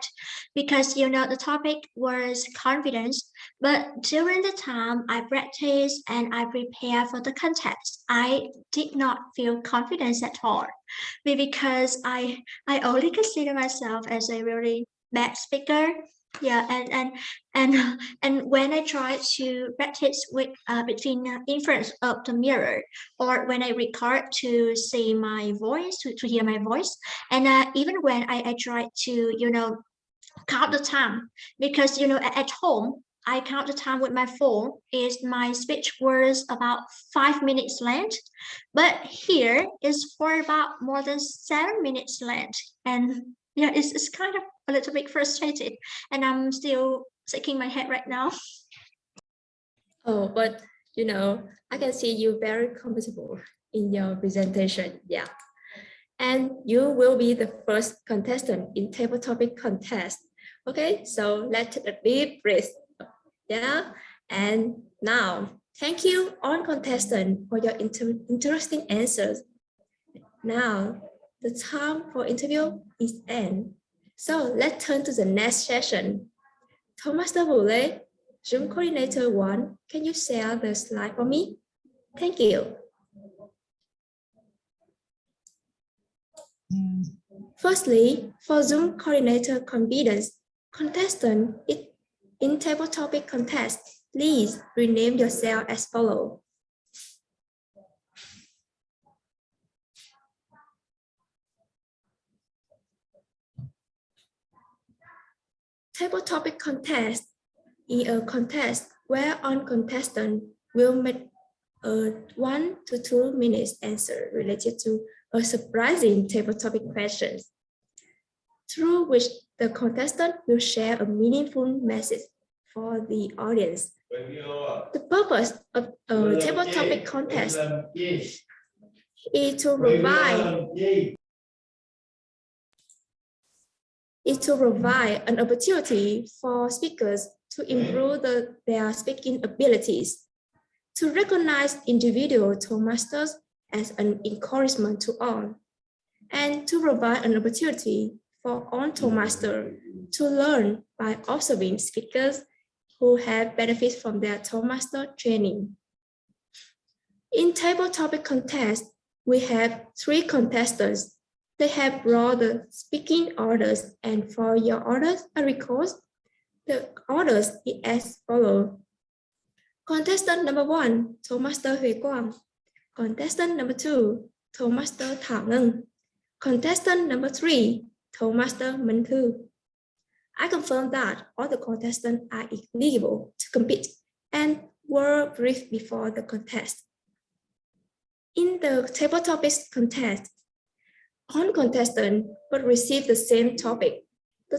because the topic was confidence, but during the time I practice and I prepare for the contest, I did not feel confidence at all, because I only consider myself as a really bad speaker. Yeah, and and when I try to practice with between in front of the mirror, or when I record to see my voice, to hear my voice, and even when I try to count the time, because at home I count the time with my phone, is my speech was about 5 minutes length, but here is for about more than 7 minutes length, and yeah, it's kind of a little bit frustrated, and I'm still shaking my head right now. Oh, but I can see you very comfortable in your presentation. Yeah. And you will be the first contestant in table topic contest. Okay, so let's take a deep breath. Yeah. And now, thank you all contestants for your interesting answers. Now, the time for interview is end. So let's turn to the next session. Toastmaster Boule, Zoom Coordinator 1, can you share the slide for me? Thank you. Firstly, for Zoom Coordinator confidence, contestant in table topic contest, please rename yourself as follows. Table topic contest is a contest where all contestants will make a 1 to 2 minutes answer related to a surprising table topic questions, through which the contestant will share a meaningful message for the audience. The purpose of a table topic contest is to provide an opportunity for speakers to improve their speaking abilities, to recognize individual Toastmasters as an encouragement to all, and to provide an opportunity for all Toastmasters to learn by observing speakers who have benefited from their Toastmaster training. In table topic contest, we have 3 contestants. They have brought the speaking orders, and for your orders and request, the orders is as follows. Contestant number 1, Toastmaster Huệ Quang. Contestant number 2, Toastmaster Thảo Ngân. Contestant number 3, Toastmaster Minh Thư. I confirm that all the contestants are eligible to compete and were briefed before the contest. In the table topics contest, all contestants will receive the same topic. The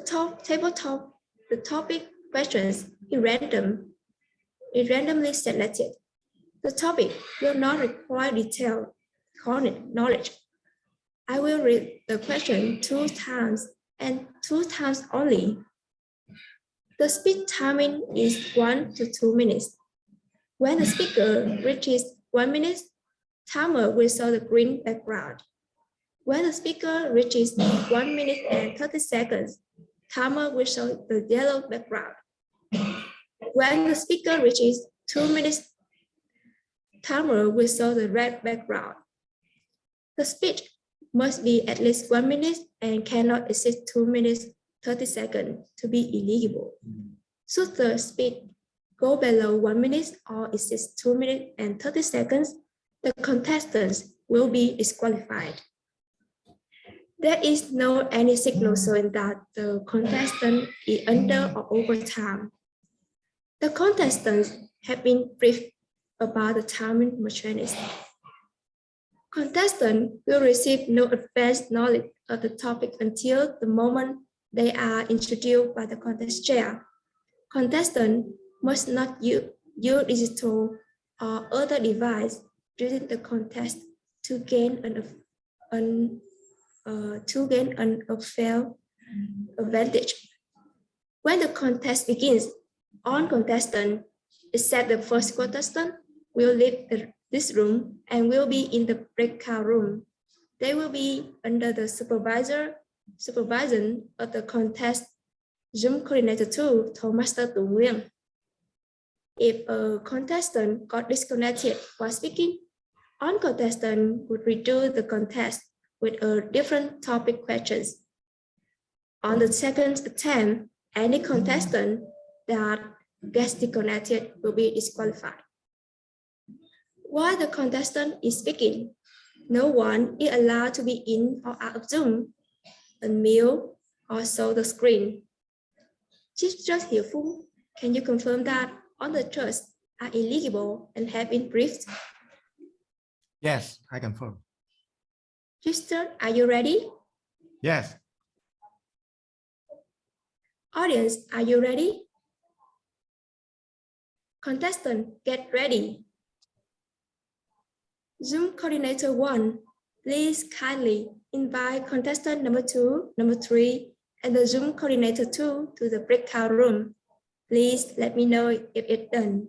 topic questions is randomly selected. The topic will not require detailed knowledge. I will read the question 2 times and 2 times only. The speech timing is 1 to 2 minutes. When the speaker reaches 1 minute, timer will show the green background. When the speaker reaches 1 minute and 30 seconds, timer will show the yellow background. When the speaker reaches 2 minutes, timer will show the red background. The speech must be at least 1 minute and cannot exceed 2 minutes 30 seconds to be eligible. Should the speech go below 1 minute or exceed 2 minutes and 30 seconds, the contestants will be disqualified. There is no any signal showing that the contestant is under or over time. The contestants have been briefed about the timing mechanics. Contestants will receive no advanced knowledge of the topic until the moment they are introduced by the contest chair. Contestants must not use digital or other device during the contest to gain an unfair advantage. When the contest begins, all contestants except the first contestant will leave this room and will be in the breakout room. They will be under the supervision of the contest Zoom coordinator 2, Toastmaster Tu Nguyen. If a contestant got disconnected while speaking, on contestant would redo the contest with a different topic questions. On the second attempt, any contestant that gets disconnected will be disqualified. While the contestant is speaking, no one is allowed to be in or out of Zoom, unmute, or show the screen. Chief Judge Hiểu Phu, can you confirm that all the trusts are eligible and have been briefed? Yes, I confirm. Chief Judge, are you ready? Yes. Audience, are you ready? Contestant, get ready. Zoom coordinator 1, please kindly invite contestant number 2, number 3, and the Zoom coordinator 2 to the breakout room. Please let me know if it's done.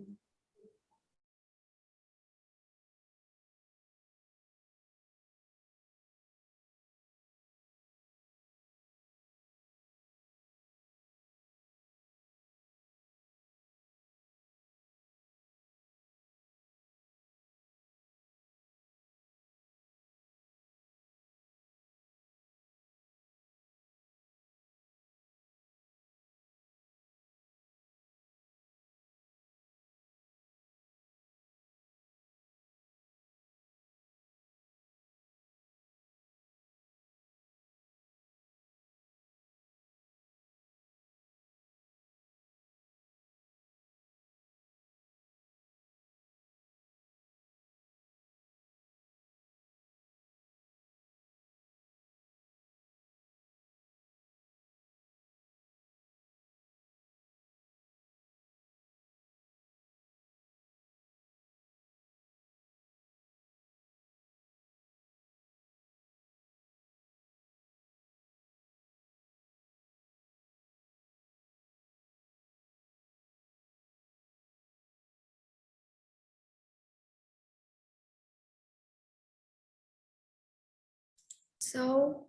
So,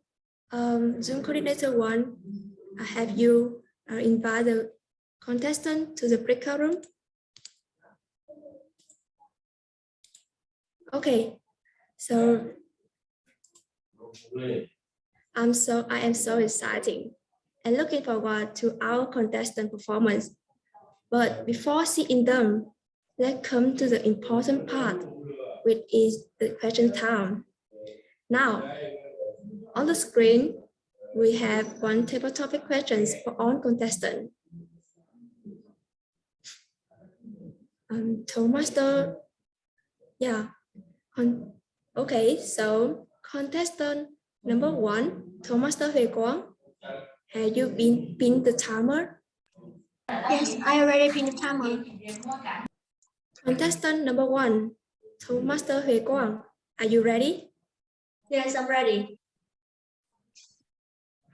Zoom coordinator 1, have you invite the contestant to the breakout room? Okay, so I am so excited and looking forward to our contestant performance. But before seeing them, let's come to the important part, which is the question time. Now, on the screen, we have one table topic questions for all contestants. Toastmaster, yeah. Okay, so contestant number 1, Toastmaster Huệ Quang, have you been pinned the timer? Yes, I already pinned the timer. Contestant number 1, Toastmaster Huệ Quang, are you ready? Yes, I'm ready.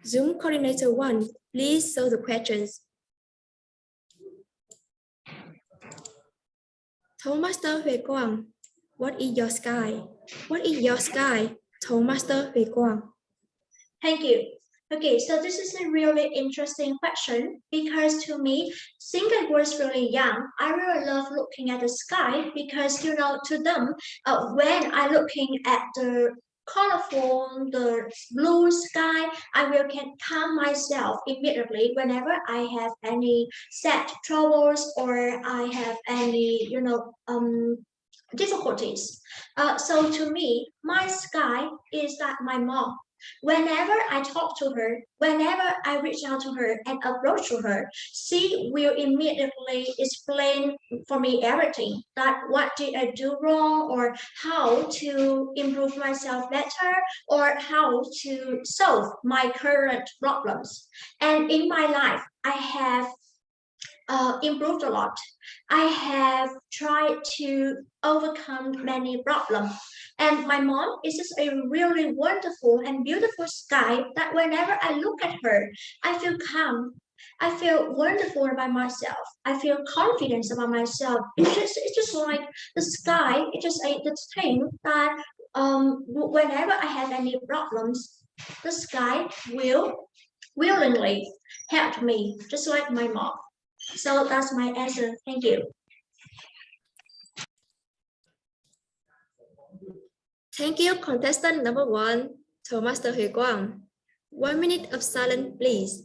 Zoom coordinator 1, please show the questions. Toastmaster Huệ Quang, what is your sky? What is your sky, Toastmaster Huệ Quang? Thank you. Okay, so this is a really interesting question because to me, since I was really young, I really love looking at the sky because, you know, to them, when I looking at the colorful, the blue sky, I will can calm myself immediately whenever I have any sad troubles or I have any, you know, difficulties. So to me, my sky is like my mom. Whenever I talk to her, whenever I reach out to her and approach to her, she will immediately explain for me everything, that what did I do wrong or how to improve myself better or how to solve my current problems. And in my life, I have improved a lot. I have tried to overcome many problems. And my mom is just a really wonderful and beautiful sky that whenever I look at her, I feel calm. I feel wonderful about myself. I feel confident about myself. It's just like the sky. It's just the thing that whenever I have any problems, the sky will willingly help me, just like my mom. So that's my answer. Thank you. Thank you, contestant number 1, Tomaster Huy Quang. 1 minute of silence, please.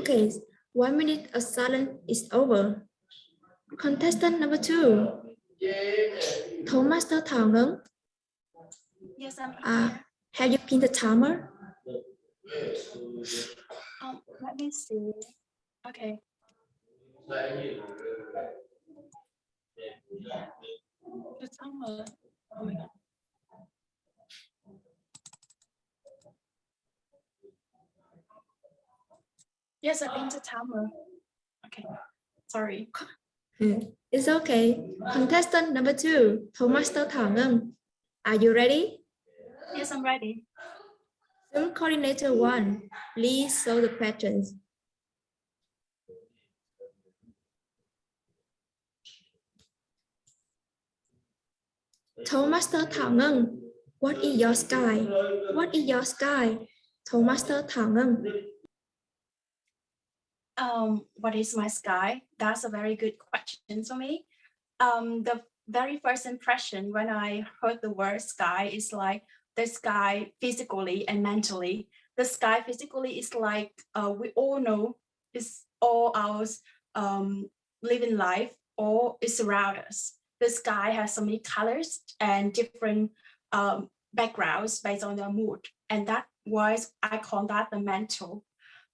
Okay, 1 minute of silence is over. Contestant number 2, Tomaster Thảo Ngân. Yes, I'm Uh, here. have you pinned the timer? Let me see. Okay. The timer. Oh my God. Yes, I've been to timer. Okay. Sorry. It's okay. Contestant number 2, Tomaster Thảo Ngân. Are you ready? Yes, I'm ready. Zoom coordinator 1, please solve the questions. Tomaster Thảo Ngân, what is your sky? What is your sky? Tomaster Thảo Ngân. What is my sky? That's a very good question for me. The very first impression when I heard the word sky is like the sky physically and mentally. The sky physically is like we all know is all our living life, or is around us. The sky has so many colors and different backgrounds based on their mood, and that was I call that the mental.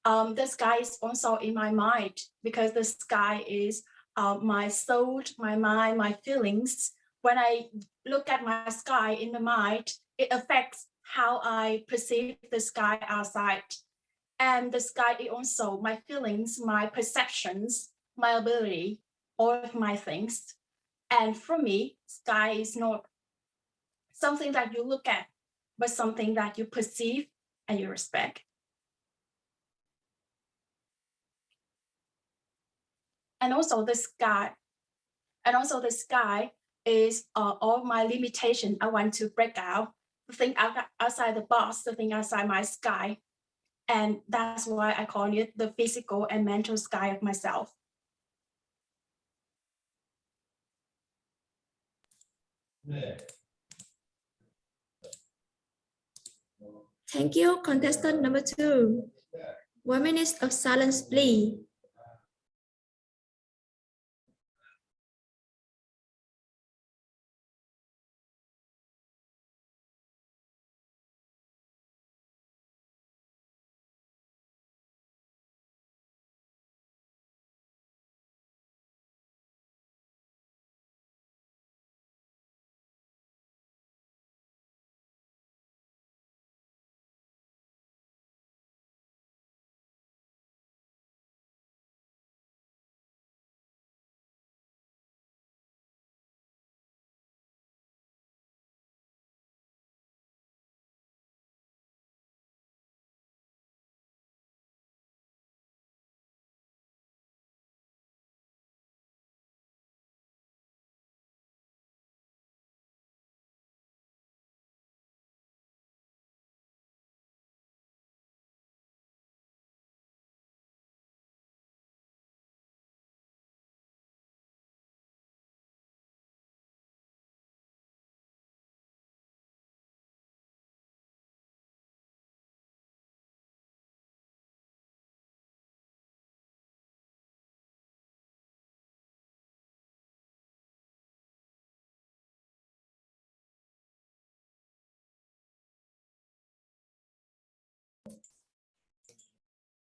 The sky is also in my mind because the sky is my soul, my mind, my feelings. When I look at my sky in the mind, it affects how I perceive the sky outside. And the sky is also my feelings, my perceptions, my ability, all of my things. And for me, sky is not something that you look at, but something that you perceive and you respect. And also the sky is all my limitation. I want to break out, to think outside the box, to think outside my sky. And that's why I call it the physical and mental sky of myself. Thank you, contestant number 2. 1 minute of silence, please.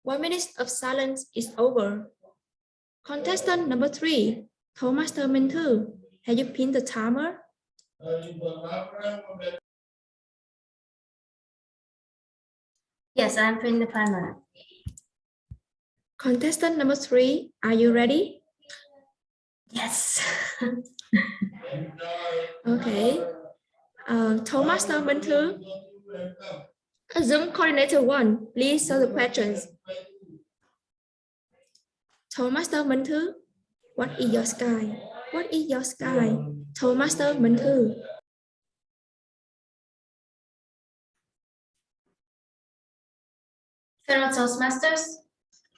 1 minute of silence is over. Contestant number 3, Toastmaster Minh Thư, have you pinned the timer? Yes, I'm putting the timer. Contestant number 3, are you ready? Yes. Okay. Toastmaster Minh Thư, Zoom coordinator 1, please solve the questions. Toastmaster Minh Thư, what is your sky? What is your sky? Toastmaster Minh Thư. Fellow Toastmasters,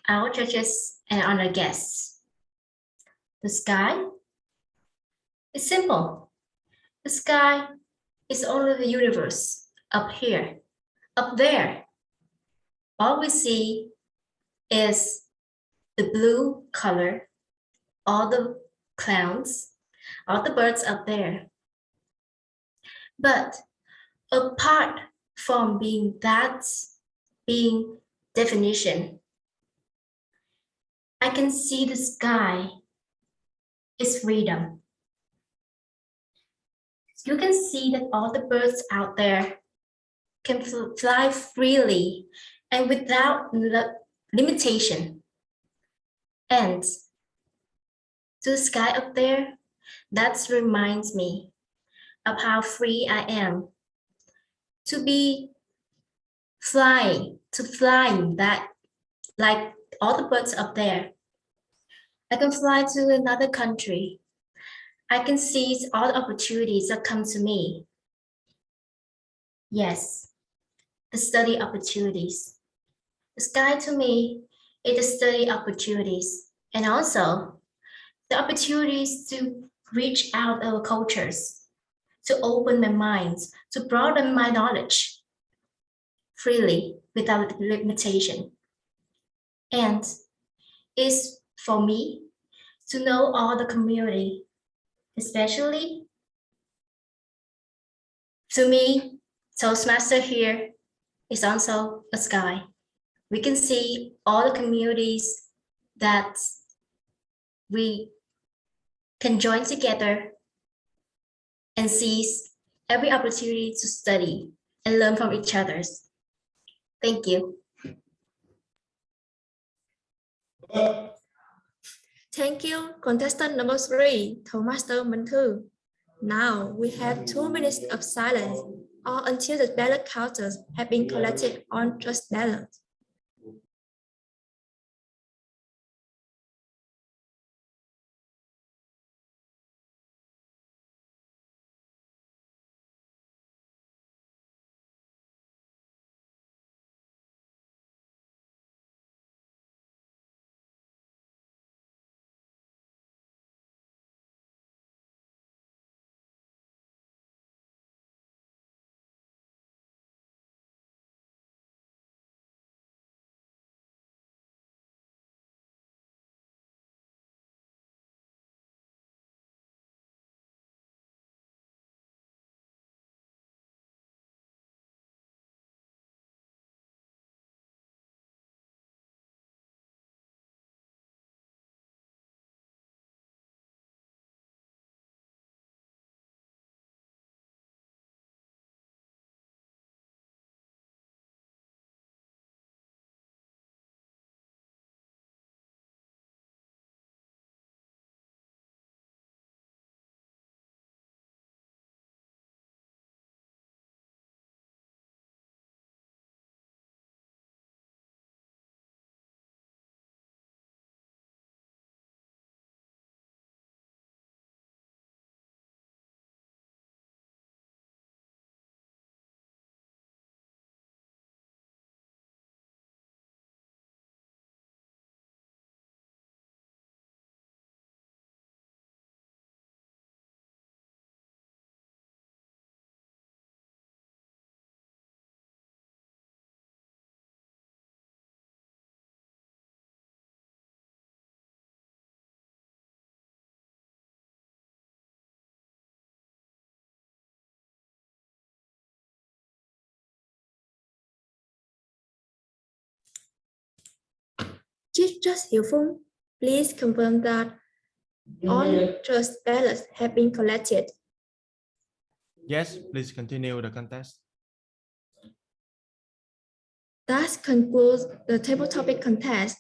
our judges, and honored guests. The sky is simple. The sky is only the universe up here, up there. All we see is the blue color, all the clouds, all the birds up there. But apart from being definition, I can see the sky is freedom. You can see that all the birds out there can fly freely and without limitation. And to the sky up there, that reminds me of how free I am to be flying that like all the birds up there. I can fly to another country. I can seize all the opportunities that come to me. Yes, the study opportunities. The sky to me is the study opportunities and also the opportunities to reach out our cultures, to open my mind, to broaden my knowledge freely without limitation. And is for me to know all the community, especially to me, Toastmaster here is also a sky. We can see all the communities that we can join together and seize every opportunity to study and learn from each other. Thank you. Thank you, contestant number 3, Toastmaster Minh Thư. Now we have 2 minutes of silence or until the ballot counters have been collected on just ballot. it just helpful? Please confirm that all trust ballots have been collected. Yes, please continue the contest. That concludes the table topic contest.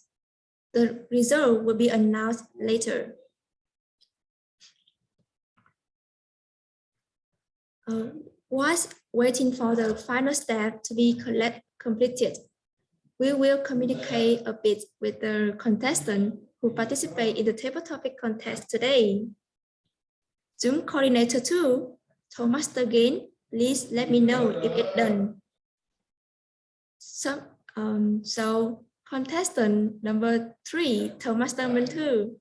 The result will be announced later. Whilst waiting for the final step to be completed, we will communicate a bit with the contestant who participate in the table topic contest today. Zoom coordinator 2, Thomas again, please let me know if it's done. So contestant number 3, Thomas number 2,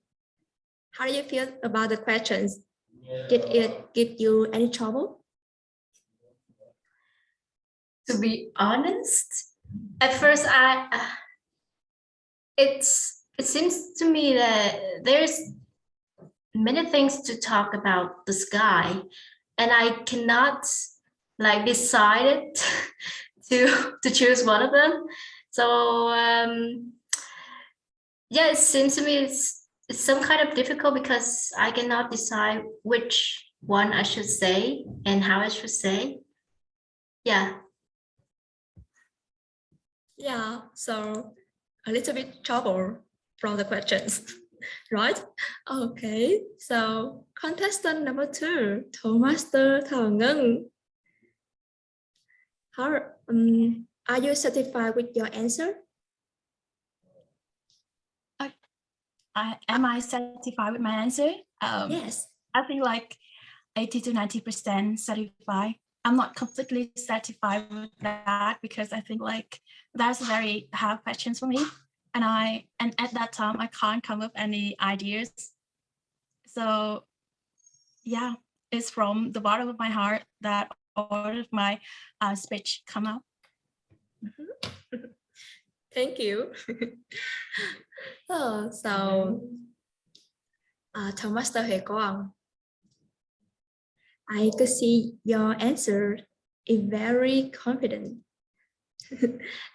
how do you feel about the questions? Did it give you any trouble? To be honest, at first it seems to me that there's many things to talk about the sky, and I cannot like decide to choose one of them. So yeah, it seems to me it's some kind of difficult because I cannot decide which one I should say and how I should say. Yeah. Yeah, so a little bit trouble from the questions, right? Okay, so contestant number 2, Thomaster Thảo Ngân. Are you satisfied with your answer? Am I satisfied with my answer? Yes. I think like 80 to 90% satisfied. I'm not completely satisfied with that because I think like that's very hard questions for me, and at that time I can't come up any ideas. So yeah, it's from the bottom of my heart that all of my speech come out. Thank you. Thomas Huệ Quang, I could see your answer is very confident.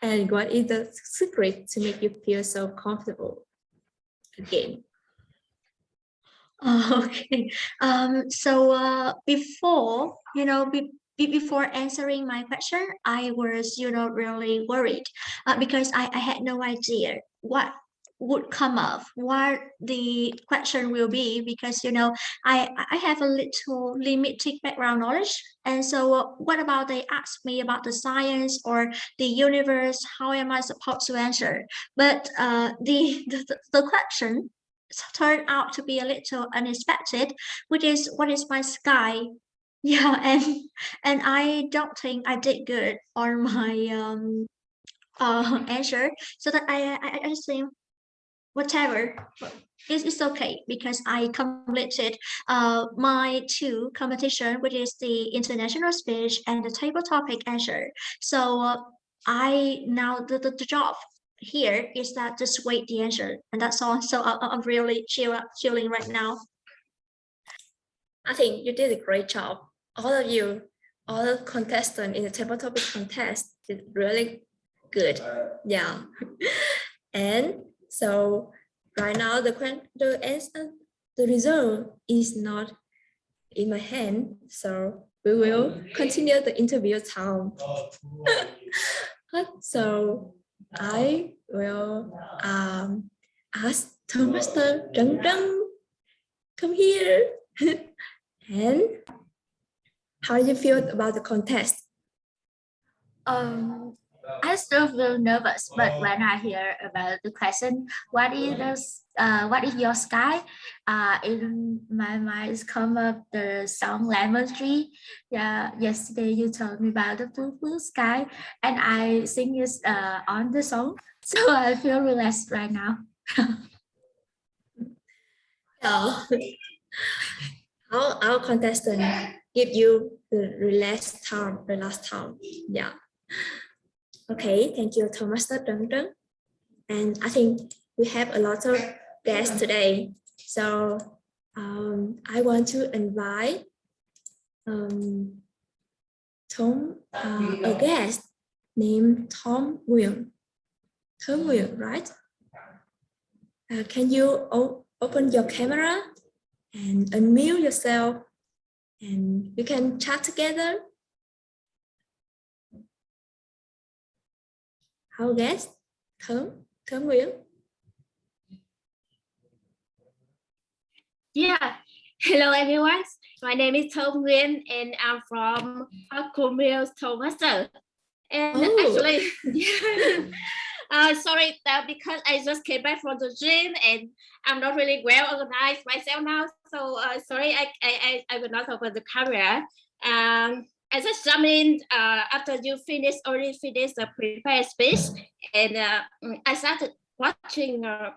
And what is the secret to make you feel so comfortable again? Okay. So before, before answering my question, I was, really worried because I had no idea what would come up, what the question will be, because, I have a little limited background knowledge. And so what about they ask me about the science or the universe? How am I supposed to answer? But the question turned out to be a little unexpected, which is what is my sky? Yeah, and I don't think I did good on my answer. So that I think whatever it's okay because I completed my 2 competition, which is the international speech and the table topic answer. So I now the job here is that just wait the answer, and that's all. So I'm really chilling right now. I think you did a great job. All of you, all the contestants in the table topic contest did really good. Yeah. And so right now the result is not in my hand. So we will continue the interview time. So I will ask Thomas Trân Trân, come here. And how do you feel about the contest? I still feel nervous, but when I hear about the question, what is your sky? In my mind come up the song Lemon Tree. Yeah, yesterday you told me about the blue sky, and I sing it on the song, so I feel relaxed right now. Our contestant give you the relaxed time. Yeah. Okay, thank you, Thomas Trân Trân. And I think we have a lot of guests today. So I want to invite a guest named Tom Nguyen. Tom Nguyen, right? Can you open your camera and unmute yourself and we can chat together? Our guest, Thơm Nguyễn. Yeah, hello everyone. My name is Thơm Nguyễn and I'm from Mills Toastmaster. And actually, sorry because I just came back from the gym and I'm not really well organized myself now. So sorry, I will not open the camera. I just jumped in after you already finished the prepared speech, and I started watching the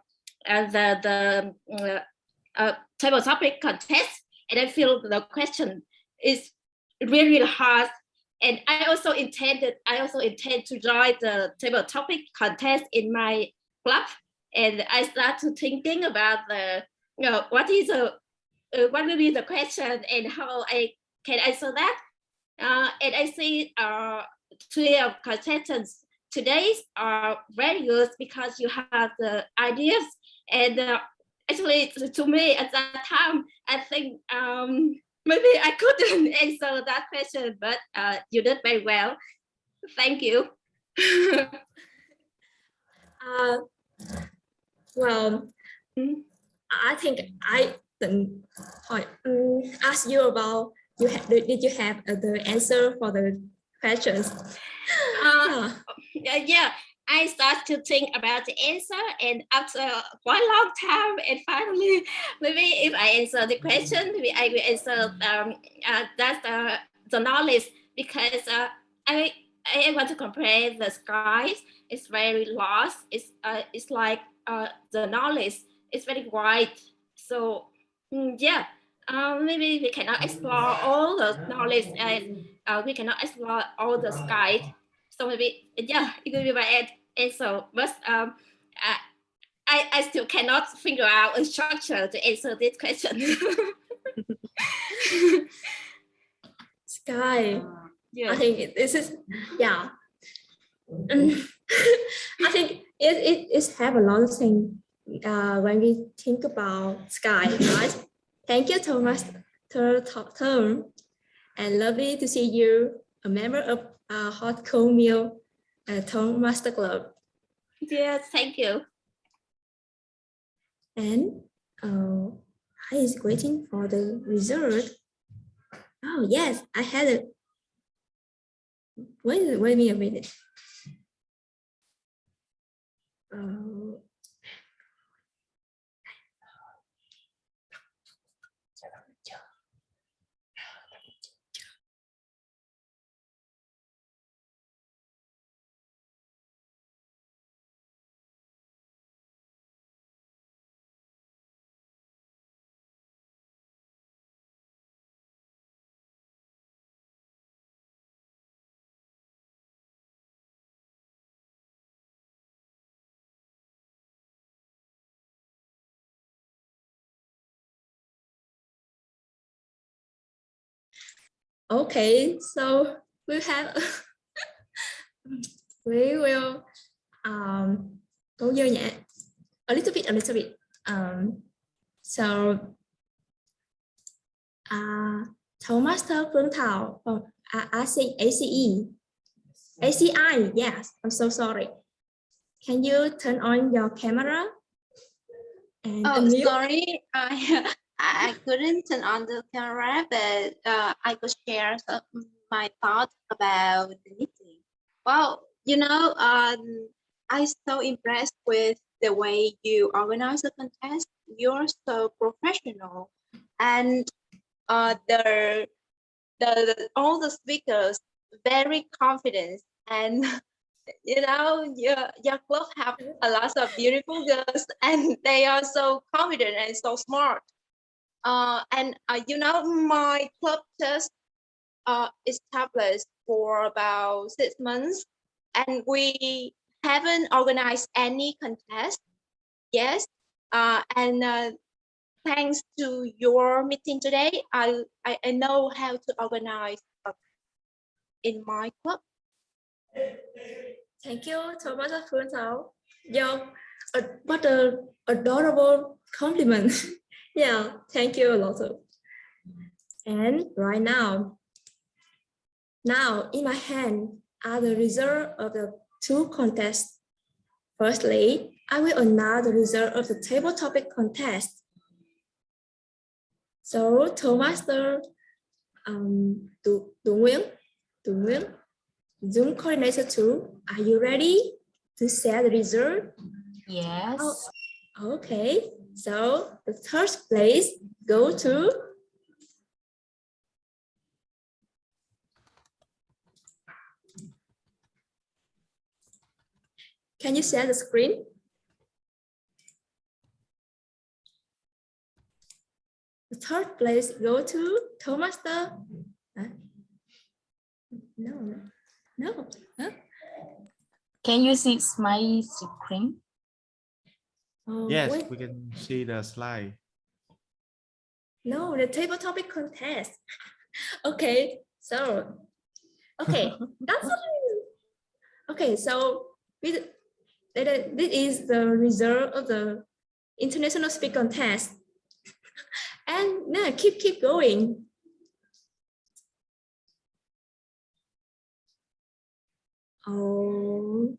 table topic contest, and I feel the question is really hard. And I also intend to join the table topic contest in my club, and I start to thinking about what will be the question and how I can answer that. And I see three of contestants today are very good because you have the ideas, and actually to me at that time I think maybe I couldn't answer that question, but you did very well. Thank you. Well, I think I didn't ask you about did you have the answer for the questions? Yeah, I start to think about the answer, and after quite a long time, and finally, maybe if I answer the question, maybe I will answer that's the knowledge, because I want to compare the skies. It's very lost. It's like the knowledge is very wide. So yeah, maybe we cannot explore all the knowledge, and we cannot explore all the skies. So maybe yeah, it will be my answer. But I still cannot figure out a structure to answer this question. Sky. Yeah. I think this is I think it have a lot of things when we think about sky, right? Thank you, Thomas, Thơm, and lovely to see you, a member of Hot Cold Meal Toastmaster Club. Yeah, thank you. And I is waiting for the result. Oh yes, I had it. Wait me a minute. Okay, so we have we will go vô nhẹ a little bit. So Toastmaster Phương Thảo from ACI, yes, I'm so sorry. Can you turn on your camera? And unmute? Sorry, I couldn't turn on the camera, but I could share my thoughts about the meeting. Well, you know, I'm so impressed with the way you organize the contest. You're so professional, and all the speakers very confident, and you know your club have a lot of beautiful girls, and they are so confident and so smart. And you know, my club just established for about 6 months, and we haven't organized any contest. Yes, and thanks to your meeting today, I know how to organize in my club. Thank you, Thomas Phương Thảo. But adorable compliment. Yeah, thank you a lot. And right now in my hand are the result of the two contests. Firstly, I will announce the result of the table topic contest. So, Toastmaster Tu Nguyễn, Zoom coordinator 2, are you ready to share the result? Yes. Oh, okay, so the third place go to Can you share the screen? The third place go to Toastmaster. No. Huh? Can you see my screen? Oh, Yes, wait. we can see the slide. No, the table topic contest. Okay, so that's okay. So this is the result of the international speak contest, and now keep going. Oh,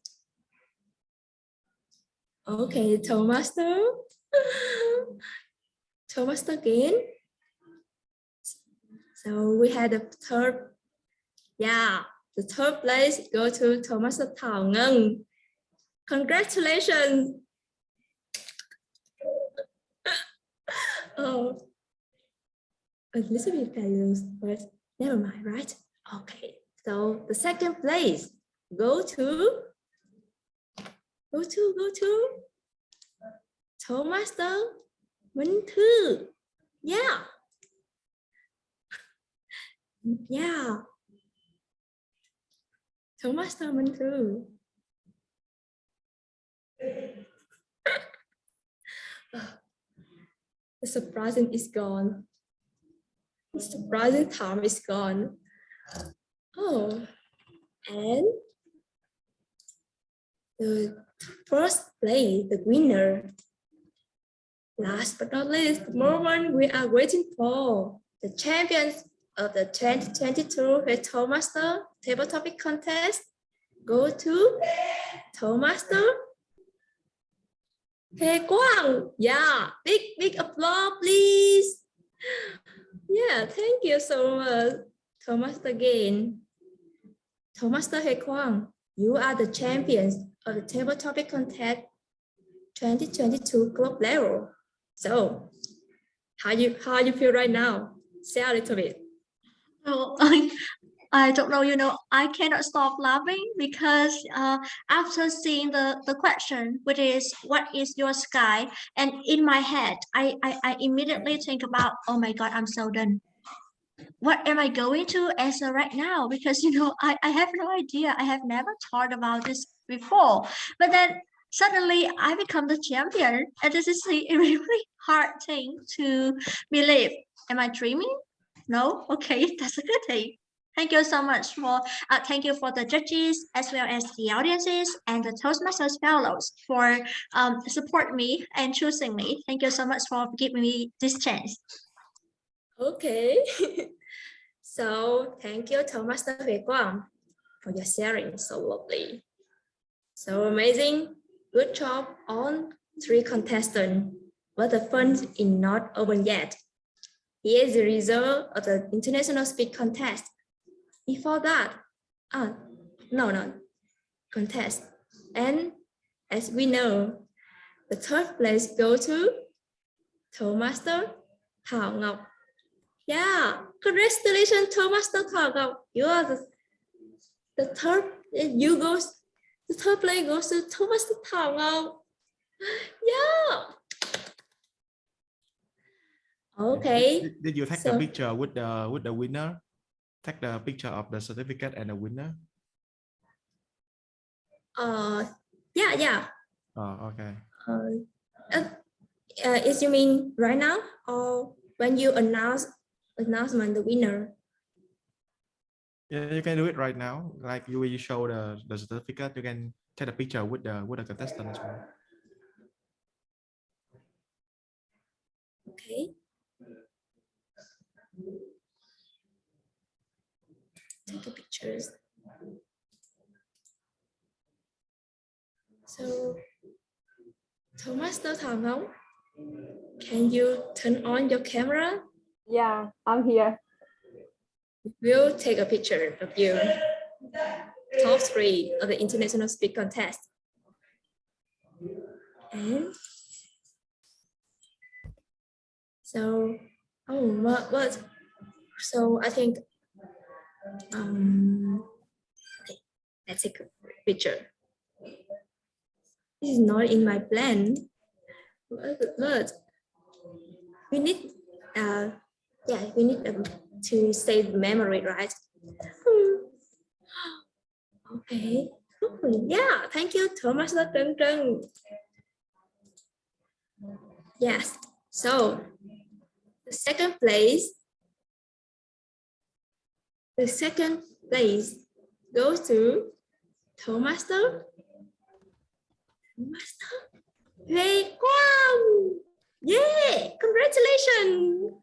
okay, Toastmaster again. So we had the third, the third place go to Toastmaster Thảo Ngân. Congratulations. Oh, a little bit confused, but never mind, right? Okay, so the second place go to Toastmaster Minh Thư. Yeah. Toastmaster Minh Thư. The surprising is gone. The surprising time is gone. Oh, and the first place, the winner. Last but not least, the moment we are waiting for, the champions of the 2022 Toastmaster Table Topic Contest go to Toastmaster Hề Quang. Yeah, big applause, please. Yeah, thank you so much, Toastmaster again. Toastmaster Hề Quang, you are the champions of the Table Topic Contest 2022 club level. So, how you feel right now? Share a little bit. Oh, I don't know, I cannot stop laughing because after seeing the question, which is what is your sky? And in my head, I immediately think about, oh my God, I'm so done. What am I going to answer right now? Because, I have no idea. I have never thought about this before. But then suddenly I become the champion. And this is a really hard thing to believe. Am I dreaming? No? Okay, that's a good thing. Thank you so much thank you for the judges as well as the audiences and the Toastmasters fellows for support me and choosing me. Thank you so much for giving me this chance. Okay. So thank you, Toastmaster Hề Quang, for your sharing. So lovely. So amazing. Good job on 3 contestants. But the fun is not over yet. Here is the result of the international speak contest. Before that, contest. And as we know, the third place goes to Toastmaster Thảo Ngọc. Yeah, congratulations, Toastmaster Thảo Ngọc. You are the third. The third place goes to Toastmaster Thảo Ngọc. Yeah. Okay. Did you take the picture with the winner? Take the picture of the certificate and the winner. Yeah. Oh, okay. Is you mean right now or when you announcement the winner? Yeah, you can do it right now. Like you will show the certificate. You can take a picture with the contestant as well. Okay. Take the pictures. So, Toastmaster Thảo Ngọc, can you turn on your camera? Yeah, I'm here. We'll take a picture of you. Top 3 of the International Speed Contest. And so, what? So I think, okay, let's take a picture. This is not in my plan, but we need, we need to save the memory, right? Okay. Yeah, thank you, Thomas Trân Trân. Yes. So the second place goes to Toastmaster Huệ Quang. Yeah, congratulations.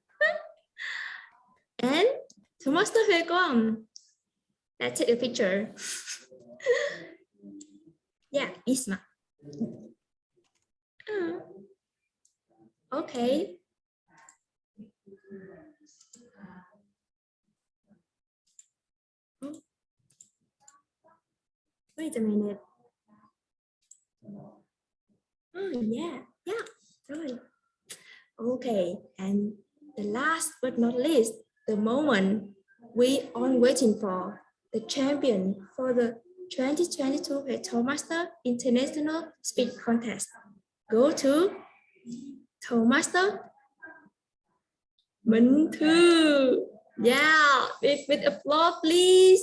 And Toastmaster Huệ Quang. Let's take a picture. Yeah, Isma. Okay. Wait a minute. Oh, yeah, right. Okay, and the last but not least, the moment we all waiting for, the champion for the 2022 Toastmaster International Speed Contest. Go to Toastmaster Minh Thư. Yeah, with applause, please.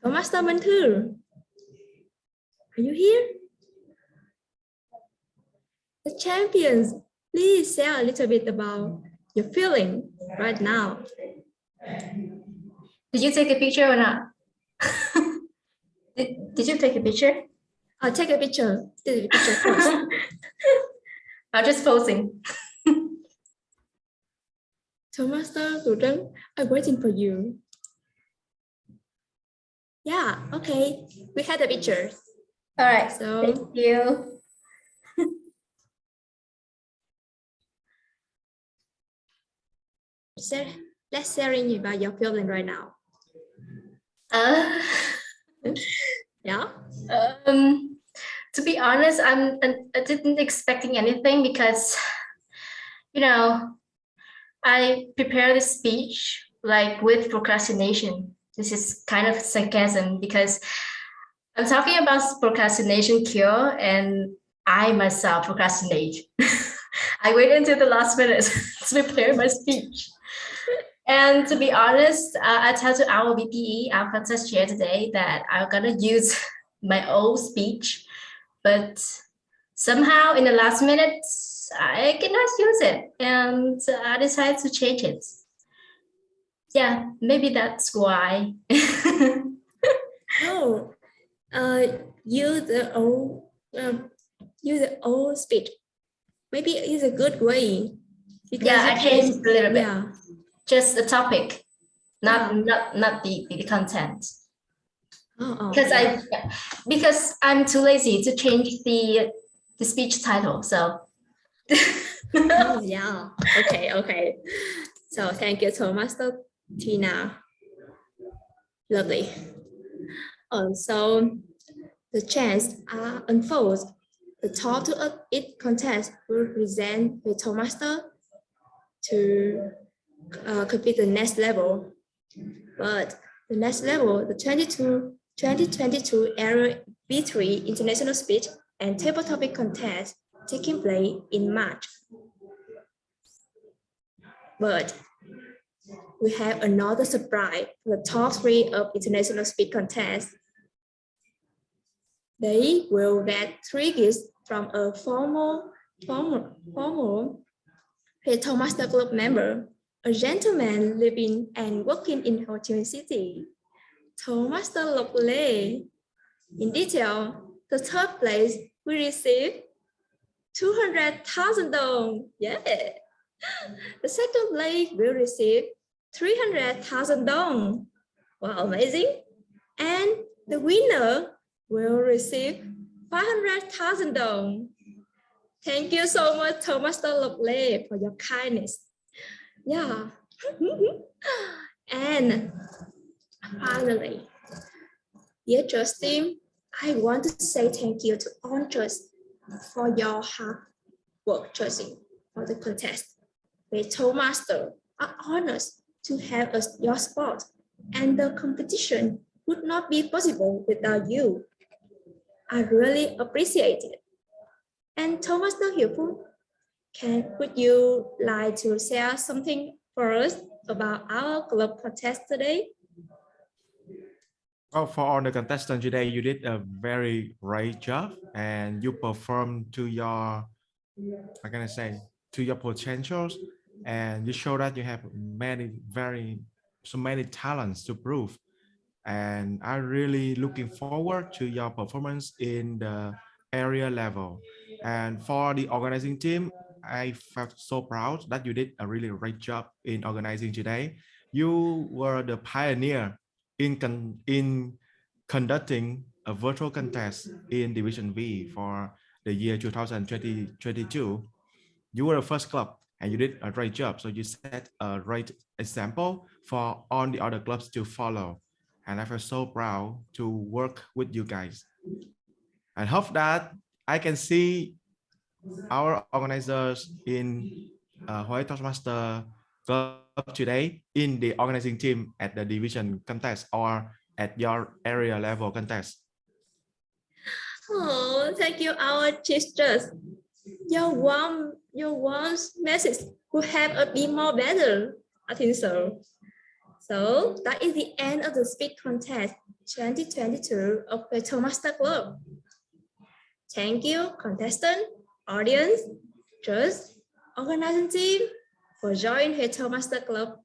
Toastmaster Minh Thư, are you here? The champions, please share a little bit about your feeling right now. Did you take a picture or not? Did you take a picture? I'll take a picture. Take a picture first. I'm just posing. Toastmaster Tú Trân, I'm waiting for you. Yeah, okay. We had a picture. All right. So Thank you. let's sharing about your feeling right now. Yeah. To be honest, I didn't expecting anything because, you know, I prepared this speech like with procrastination. This is kind of sarcasm because I'm talking about procrastination cure, and I myself procrastinate. I wait until the last minute to prepare my speech. And to be honest, I tell to our VPE, our contest chair today, that I'm gonna use my old speech, but somehow in the last minute, I cannot use it, and I decided to change it. Yeah, maybe that's why. Oh, use the old speech. Maybe it's a good way. Yeah, I changed a little bit. Yeah. Just the topic, not the content. Because I'm too lazy to change the speech title. So Oh, yeah. Okay. So thank you so much, Tina. Lovely. So the chance unfolds. The top two of each contest will present the Toastmaster to compete the next level. But the next level, the 2022 Era B3 International Speech and Table Topic Contest taking place in March. But we have another surprise for the top 3 of International Speech Contest. They will get 3 gifts from a former Toastmaster Club member, a gentleman living and working in Ho Chi Minh City, Toastmaster Lộc Lê. In detail, the third place will receive 200,000 dong. Yeah. The second place will receive 300,000 dong. Wow, amazing. And the winner will receive 500,000 dong. Thank you so much, Toastmaster Lovely, for your kindness. Yeah. And finally, dear Trust team, I want to say thank you to all Trust for your hard work choosing for the contest. The Toastmaster are honored to have us your support, and the competition would not be possible without you. I really appreciate it. And Toastmaster Hyopun, would you like to share something for us about our club contest today? Well, for all the contestants today, you did a very great job and you performed to your, how can I say, to your potentials, and you show that you have so many talents to prove. And I'm really looking forward to your performance in the area level. And for the organizing team, I felt so proud that you did a really great job in organizing today. You were the pioneer in conducting a virtual contest in Division V for the year 2022. You were the first club and you did a great job. So you set a great example for all the other clubs to follow. And I feel so proud to work with you guys. I hope that I can see our organizers in Hawaii Toastmaster Club today in the organizing team at the division contest or at your area level contest. Oh, thank you, our teachers. Your warm message will help us be more better. I think so. So that is the end of the speech contest 2022 of the Toastmaster Club. Thank you, contestant, audience, judges, organizing team for joining the Toastmaster Club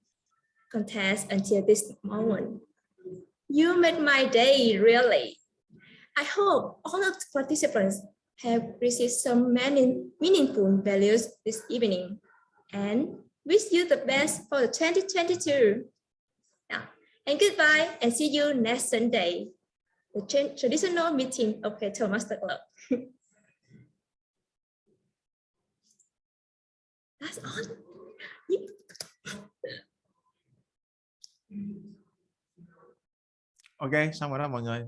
contest until this moment. You made my day, really. I hope all of the participants have received some meaningful values this evening and wish you the best for 2022. Yeah. And goodbye and see you next Sunday, the traditional meeting of the Toastmaster Club. That's all. Ok, xong rồi đó mọi người.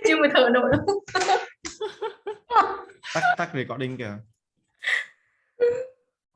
Chưa mới thở nổi đâu. Tắt recording kìa.